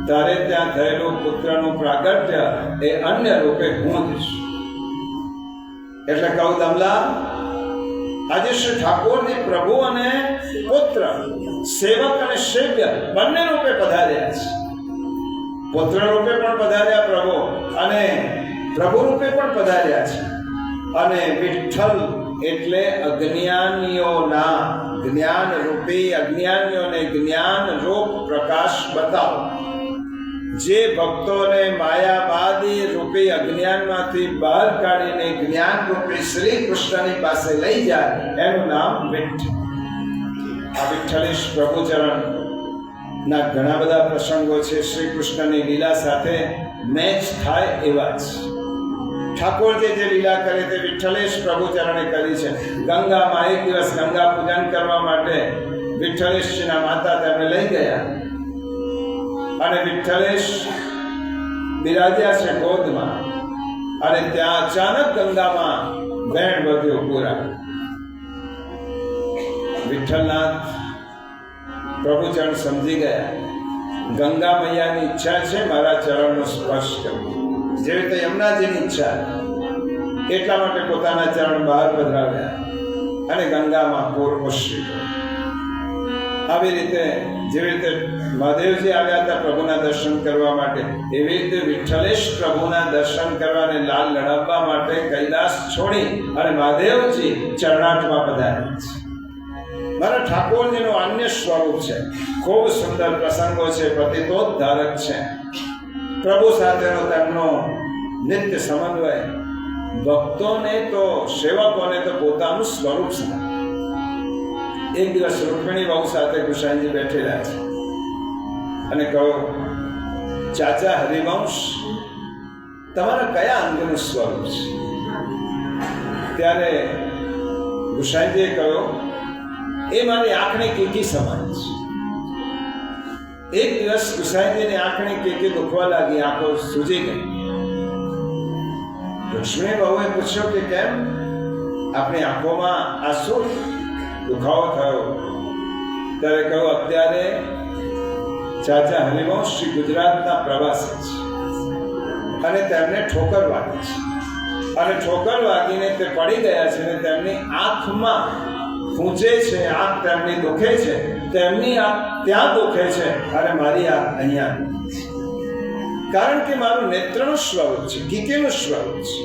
તારે ત્યાં થયેલું પુત્રનું પ્રાગટ્ય એ અન્ય રૂપે હું જ છું. એટલે કહું દમલા, આજે શ્રી ઠાકોરજી પ્રભુ અને પુત્ર, સેવક અને સેવ્ય બંને રૂપે પધાર્યા છે. પુત્ર રૂપે પણ પધાર્યા પ્રભુ અને પ્રભુ રૂપે પણ પધાર્યા છે. અને વિઠ્ઠલ એટલે અજ્ઞાનીઓના જ્ઞાન રૂપી, અજ્ઞાનીઓને જ્ઞાન રૂપ પ્રકાશ બતાવો. જે ભક્તોને માયાવાદી રૂપી અજ્ઞાનમાંથી બહાર કાઢીને જ્ઞાન રૂપી શ્રી કૃષ્ણની પાસે લઈ જાય એનું નામ વિઠ્ઠલ. આ વિઠ્ઠલેશ પ્રભુચરણ ના ઘણા બધા પ્રસંગો છે, શ્રી કૃષ્ણની લીલા સાથે મેચ થાય એવા જ. ઠાકોરજી જે લીલા કરે તે વિઠ્ઠલેશ પ્રભુચરણે કરી છે. ગંગામાં એક દિવસ ગંગા પૂજન કરવા માટે વિઠ્ઠલેશજીના માતા તેમને લઈ ગયા અને વિઠ્ઠલેશ બિરાજ્યા છે ગોદમાં અને ત્યાં અચાનક ગંગામાં વેણ વધ્યો પૂરા. વિઠ્ઠલનાથ પ્રભુચરણ સમજી ગયા ગંગા મૈયાની ઈચ્છા છે મારા ચરણનો સ્પર્શ કરવો, જેવી રીતે યમુનાજીની ઈચ્છા, એટલા માટે પોતાના ચરણ બહાર પધરાવ્યા અને ગંગામાં પૂર ઓસરી ગયો. આવી રીતે જેવી રીતે મહાદેવજી આવ્યા હતા પ્રભુના દર્શન કરવા માટે, એવી રીતે વિઠ્ઠલેશ પ્રભુના દર્શન કરવા અને લાલ લડાવવા માટે કૈલાસ છોડી અને મહાદેવજી ચરણાટમાં પધાર્યા છે. મારા ઠાકોરજીનું અન્ય સ્વરૂપ છે. ખૂબ સુંદર પ્રસંગો છે, પ્રતિતોદ્ધારક છે. પ્રભુ સાથેનો તેમનો નિત્ય સમન્વય ભક્તોને તો સેવકોને તો પોતાનું સ્વરૂપ સમજ. એક દિવસ રૂક્મિણી બહુ સાથે ગુસાઈજી બેઠેલા છે અને કહ્યું ચાચા હરિવંશ તમારા કયા અંગનું સ્વરૂપ છે? ત્યારે ગુસાઈજીએ કહ્યું એ મારી આંખની કીકી સમાન છે. એક દિવસ ગુસાઈજીની આંખની કીકી દુખવા લાગી, આંખો સૂજી ગઈ. લક્ષ્મી બહુએ પૂછ્યું કે કેમ આપણી આંખોમાં આ શું દુખાવો થયો? ત્યારે કહ્યું અત્યારે ચાચા હરિવંશ શ્રી ગુજરાતના પ્રવાસી છે અને તેમને ઠોકર વાગી છે અને ઠોકર વાગીને તે પડી ગયા છે અને તેમની આંખમાં ખૂંચે છે, આંખ તેમની દુખે છે, તેમની આંખ ત્યાં દુખે છે અને મારી આંખ અહીંયા. કારણ કે મારું નેત્રનું સ્વરૂપ છે, કીકીનું સ્વરૂપ છે.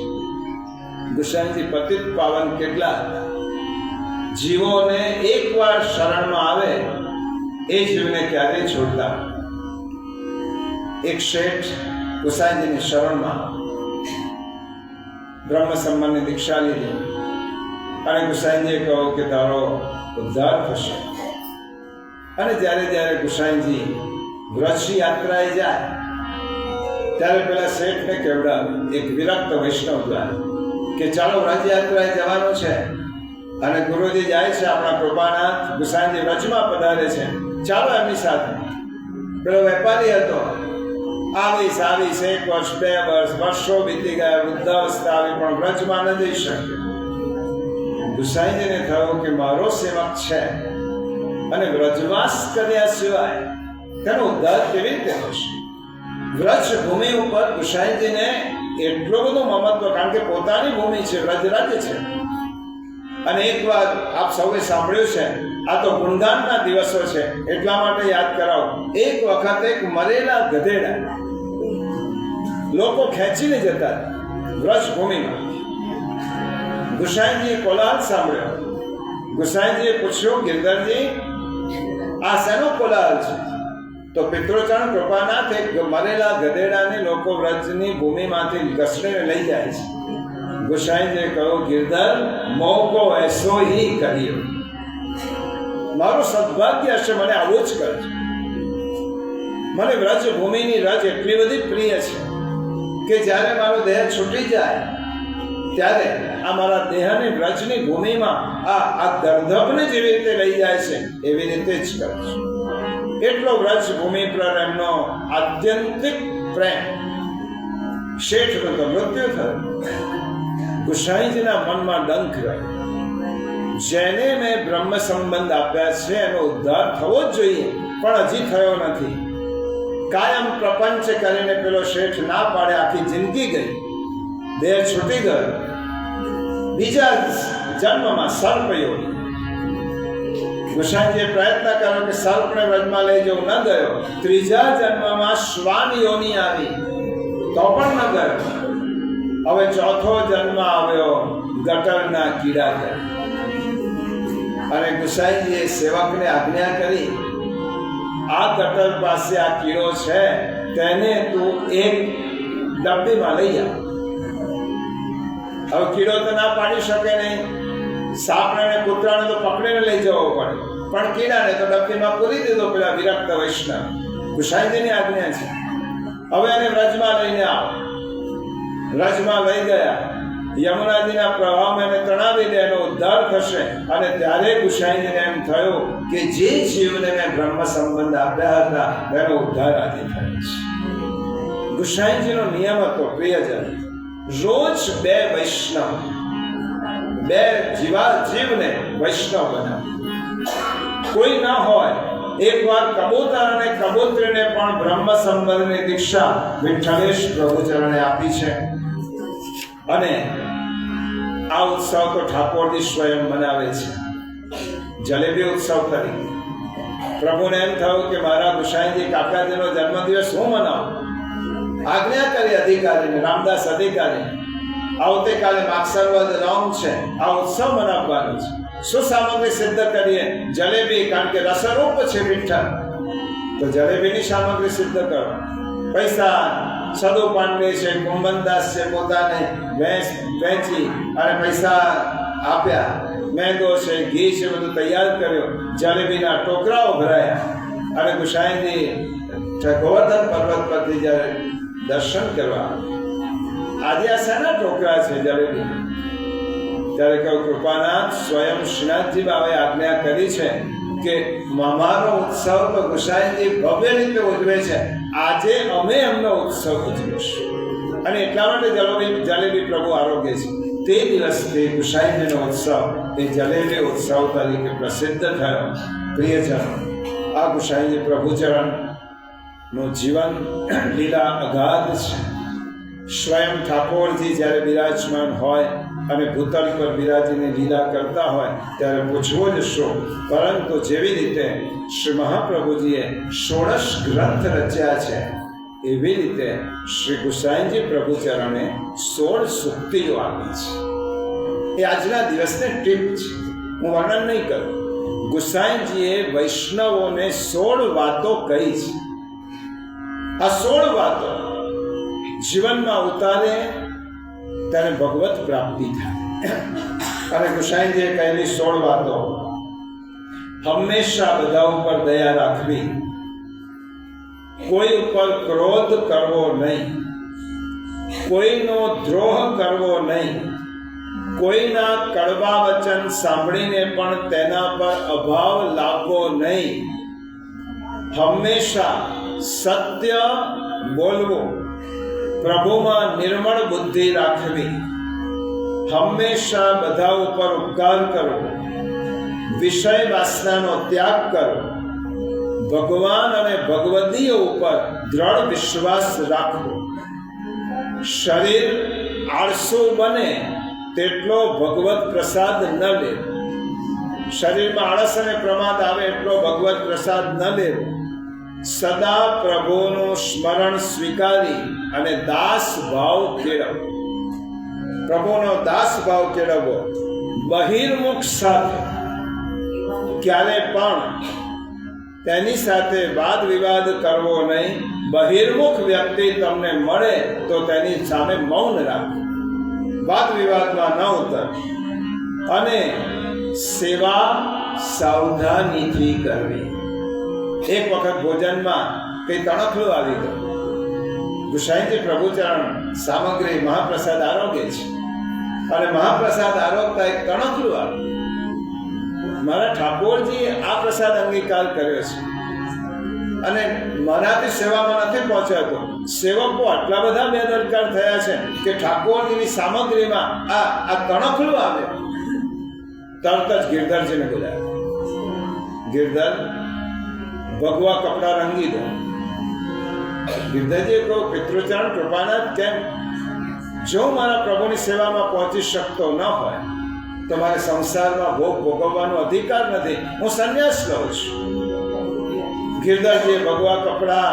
ગુસાઈજી પતિત પાવન કેટલા હતા. જીવોને એકવાર શરણમાં આવે એ જીવને ક્યારેય છોડતા. એક શેઠ ગુસાઈજીની શરણમાં બ્રહ્મ સંબંધની દીક્ષા લીધી અને ગુસાઈજીએ કહ્યું કે તારો ઉદ્ધાર થશે. અને જ્યારે જ્યારે ગુસાઈજી વ્રજ યાત્રાએ જાય ત્યારે પેલા શેઠને કેવડાવે, એક વિરક્ત વૈષ્ણવ દ્વારા, કે ચાલો વ્રજ યાત્રાએ જવાનું છે અને ગુરુજી જાય છે, આપણા કૃપાનાથ ગુસાઈજી વ્રજમાં પધારે છે, ચાલો એમની સાથે. પેલો વેપારી હતો, આવીશ 1 વર્ષ 2 વર્ષ, વર્ષો વીતી ગયા, વૃદ્ધાવસ્થા આવી, પણ વ્રજમાં ન જઈ શકે. ગુસાઈજીને થયું કે મારો સેવક છે અને વ્રજવાસ કર્યા સિવાય તેનો ઉદ્ધાર કેવી રીતે થશે? વ્રજ ભૂમિ ઉપર ગુસાઈજીને એટલો બધો મમત્વ, કારણ કે પોતાની ભૂમિ છે, વ્રજ રાજ્ય છે. અને એક વાર આપ સૌએ સાંભળ્યું છે, આ તો ગુણગાનના દિવસો છે એટલા માટે યાદ કરાવો. એક વખત એક મરેલા ગધેડા લોકો ખેંચીને જતા વ્રજ ભૂમિમાં. ગુસાઈજીએ કોલાહલ સાંભળ્યો. ગુસાઈજીએ પૂછ્યું, ગિરધરજી આ શેનો કોલાહલ છે? તો પિતૃચરણ કૃપાનાથ એક મરેલા ગધેડાને લોકો વ્રજની ભૂમિમાંથી ઘસડીને લઈ જાય છે. ગુસાઈજીએ કહ્યું, ગિરધર મોકો એસો હી કર્યો, મારું સદભાગ્ય હશે, મને આવું જ કરજો. મને વ્રજ ભૂમિની રજ એટલી બધી પ્રિય છે કે જ્યારે મારો દેહ છૂટી જાય ત્યારે આ મારા દેહની વ્રજની ભૂમિમાં આ દર્દભને જેવી રીતે લઈ જાય છે એવી રીતે જ કરજો. એટલો વ્રજ ભૂમિ પર એમનો આત્યંતિક પ્રેમ. શેઠનો તો મૃત્યુ થયો. ગુસાઈજીના મનમાં ડંખ રહ્યો, જેને મેં બ્રહ્મ સંબંધ આપ્યા છે એનો ઉદ્ધાર થવો જ જોઈએ, પણ હજી થયો નથી. કાયમ પ્રપંચ કરીને પેલો શેઠ ના પાડે, આખી જિંદગી ગઈ, દેહ છૂટી ગયો. બીજા જન્મમાં સર્પ યોની. ગુસાઈજીએ પ્રયત્ન કર્યો કે સર્પને વ્રજમાં લઈ જવું, ન ગયો. ત્રીજા જન્મમાં શ્વાન યોની આવી તો પણ ન ગયો. હવે ચોથો જન્મ આવ્યો ગટરના કીડા કરી. અને ગુસાઈજીએ સેવકને આજ્ઞા કરી, આ ગટર પાસે આ કીડો છે, તેને તું એક ડબ્બીમાં લઈ આવ. હવે કીડો તો ના પાડી શકે નહીં, સાપને ને કૂતરાને તો પકડીને લઈ જવો પડે, પણ કીડાને તો ડબ્બીમાં પૂરી દીધો પેલા વિરક્ત વૈષ્ણવ. ગુસાઈજીની આજ્ઞા છે, હવે એને વ્રજમાં લઈને આવ. વ્રજમાં લઈ ગયા, યમુનાજીના પ્રવાહમાં એને તણાવી દે, એનો ઉદ્ધાર થશે. અને ત્યારે ગુસાઈજીને એમ થયું કે જે જીવને મેં બ્રહ્મ સંબંધ આપ્યા હતા એનો ઉદ્ધાર આજે થયો છે. ગુસાઈજીનો નિયમ હતો, પ્રિયજન, રોજ 2 વૈષ્ણવ, 2 જીવને વૈષ્ણવ બનાવે. કોઈ ના હોય, એકવાર કબૂતર અને કબૂતરીને પણ બ્રહ્મ સંબંધની દીક્ષા વિઠ્ઠલેશ પ્રભુચરણે આપી છે. અને આ ઉત્સવ તો ઠાકોરજી સ્વયં મનાવે છે, જલેબી ઉત્સવ તરીકે. પ્રભુને એમ થયું કે મારા ગુસાઈજી કાકાજીનો જન્મદિવસ હું મનાવું. આજ્ઞા કરી અધિકારીને, રામદાસ અધિકારી, આવતીકાલે માગસરવદ નોમ છે, આ ઉત્સવ મનાવવાનો છે. શું સામગ્રી સિદ્ધ કરીએ? જલેબી, કારણ કે રસરૂપ છે વિઠ્ઠલ, તો જલેબીની સામગ્રી સિદ્ધ કરો. પૈસા સદુ પાંડે છે, કુંભનદાસ છે, પોતાને વેચી અને પૈસા આપ્યા. મેંદો છે, ઘી છે, બધું તૈયાર કર્યો. જલેબીના ટોકરાઓ ભરાયા. અને ગુસાઈજી ગોવર્ધન પર્વત પરથી જ્યારે દર્શન કરવા, આજે આ શાના ટોકરા છે જલેબી? ત્યારે કહું, કૃપાનાથ સ્વયં શ્રીનાથજી બાબાએ આજ્ઞા કરી છે કે અમારો ઉત્સવ તો ગુસાઈજી ભવ્ય રીતે ઉજવે છે, આજે અમે એમનો ઉત્સવ ઉજવીશું. અને એટલા માટે જલેબી પ્રભુ આરોગ્ય છે. તે દિવસથી ગુસાઈજીનો ઉત્સવ એ જલેબી ઉત્સવ તરીકે પ્રસિદ્ધ થયો. પ્રિયજનો, આ ગુસાઈજી પ્રભુચરણનું જીવન લીલા અગાધ છે. સ્વયં ઠાકોરજી જ્યારે બિરાજમાન હોય અને ભૂતલ પર બિરાજીને લીલા કરતા હોય ત્યારે પૂછવો જ શું. પરંતુ જેવી રીતે શ્રી મહાપ્રભુજીએ 16 ગ્રંથ રચ્યા છે, એવી રીતે શ્રી ગુસાઈજી પ્રભુચરણે 16 સુક્તિઓ આપી છે. એ આજના દિવસની ટીપ છે, હું વર્ણન નહીં કરું. ગુસાઈજીએ વૈષ્ણવોને 16 વાતો કહી છે. આ 16 વાતો જીવનમાં ઉતારે તેને ભગવત પ્રાપ્તિ થાય. અને ગુસાઈજીએ કહેલી 16 વાતો, હંમેશા બધા ઉપર દયા રાખવી, કોઈ ઉપર ક્રોધ કરવો નહીં, કોઈનો દ્રોહ કરવો નહીં, કોઈના કડવા વચન સાંભળીને પણ તેના પર અભાવ લાવવો નહીં, હંમેશા સત્ય બોલવું, પ્રભુમાં નિર્મળ બુદ્ધિ રાખવી, હંમેશા બધા ઉપર ઉપકાર કરવો, વિષય વાસનાનો ત્યાગ કરવો, ભગવાન અને ભગવદીય ઉપર દ્રઢ વિશ્વાસ રાખવો, શરીર આળસુ બને તેટલો ભગવત પ્રસાદ ન લેવો, શરીરમાં આળસ અને પ્રમાદ આવે એટલો ભગવત પ્રસાદ ન લેવો, સદા પ્રભુનું સ્મરણ સ્વીકારી અને દાસ ભાવ કેળવવો, પ્રભુનો દાસ ભાવ કેળવવો, બહિર્મુખ સાથે ક્યારે પણ તેની સાથે વાદ વિવાદ કરવો નહીં. બહિર્મુખ વ્યક્તિ તમને મળે તો તેની સામે મૌન રાખવું, વાદ વિવાદમાં ન ઉતર, અને સેવા સાવધાનીથી કરવી. એક વખત ભોજનમાં કઈ તણખલું આવી ગયું. ગુસાઈજી પ્રભુચરણ સામગ્રી મહાપ્રસાદ આરોગ્ય છે, અને મહાપ્રસાદ આરોગતા એક તણખલું આવ્યું. મારા ઠાકોરજી આ પ્રસાદ અંગીકાર કર્યો છે અને મારાથી સેવામાં નથી પહોંચાતો. સેવકો આટલા બધા બેદરકાર થયા છે કે ઠાકોરજીની સામગ્રીમાં આ તણખલું આવે. તરત જ ગિરધરજીને બોલાવ્યા. ગિરધર, ભગવા કપડા રંગી દો. ગિરધરજીએ કહ્યું, પિતૃચરણ કૃપાનાથ, કેમ? જો મારા પ્રભુની સેવામાં પહોંચી શકતો ન હોય તો મારે સંસારમાં ભોગ ભોગવવાનો અધિકાર નથી, હું સંન્યાસ લઉં છું. ગિરધરજીએ ભગવા કપડા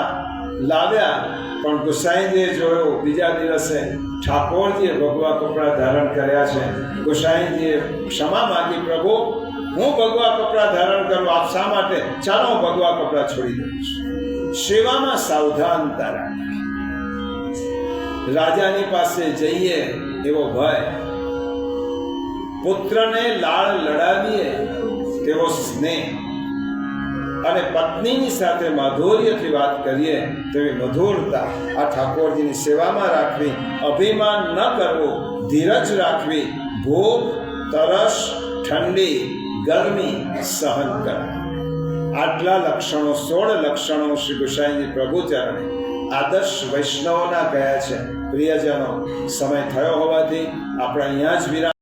લાવ્યા, પણ ગુસાઈજીએ જોયું બીજા દિવસે ઠાકોરજીએ ભગવા કપડા ધારણ કર્યા છે. ગુસાઈજીએ ક્ષમા માંગી, પ્રભુ હું ભગવા કપડા ધારણ કરું, આપ શા માટે? ચાલો હું ભગવા કપડા છોડી દઉં છું. સેવામાં સાવધાનતા રાખવી. રાજાની પાસે જઈએ એવો ભય, પુત્રને લાળ લડાવીએ તેવો સ્નેહ, અને પત્નીની સાથે માધુર્યથી વાત કરીએ તેવી મધુરતા આ ઠાકોરજીની સેવામાં રાખવી. અભિમાન ન કરવું, ધીરજ રાખવી, ભૂખ, તરસ, ઠંડી, ગરમી સહન કરવી. આટલા લક્ષણો, 16 લક્ષણો શ્રી ગુસાઈજી પ્રભુચરણે આદર્શ વૈષ્ણવોના કહ્યા છે. પ્રિયજનો, સમય થયો હોવાથી આપણે અહીંયા જ વિરામ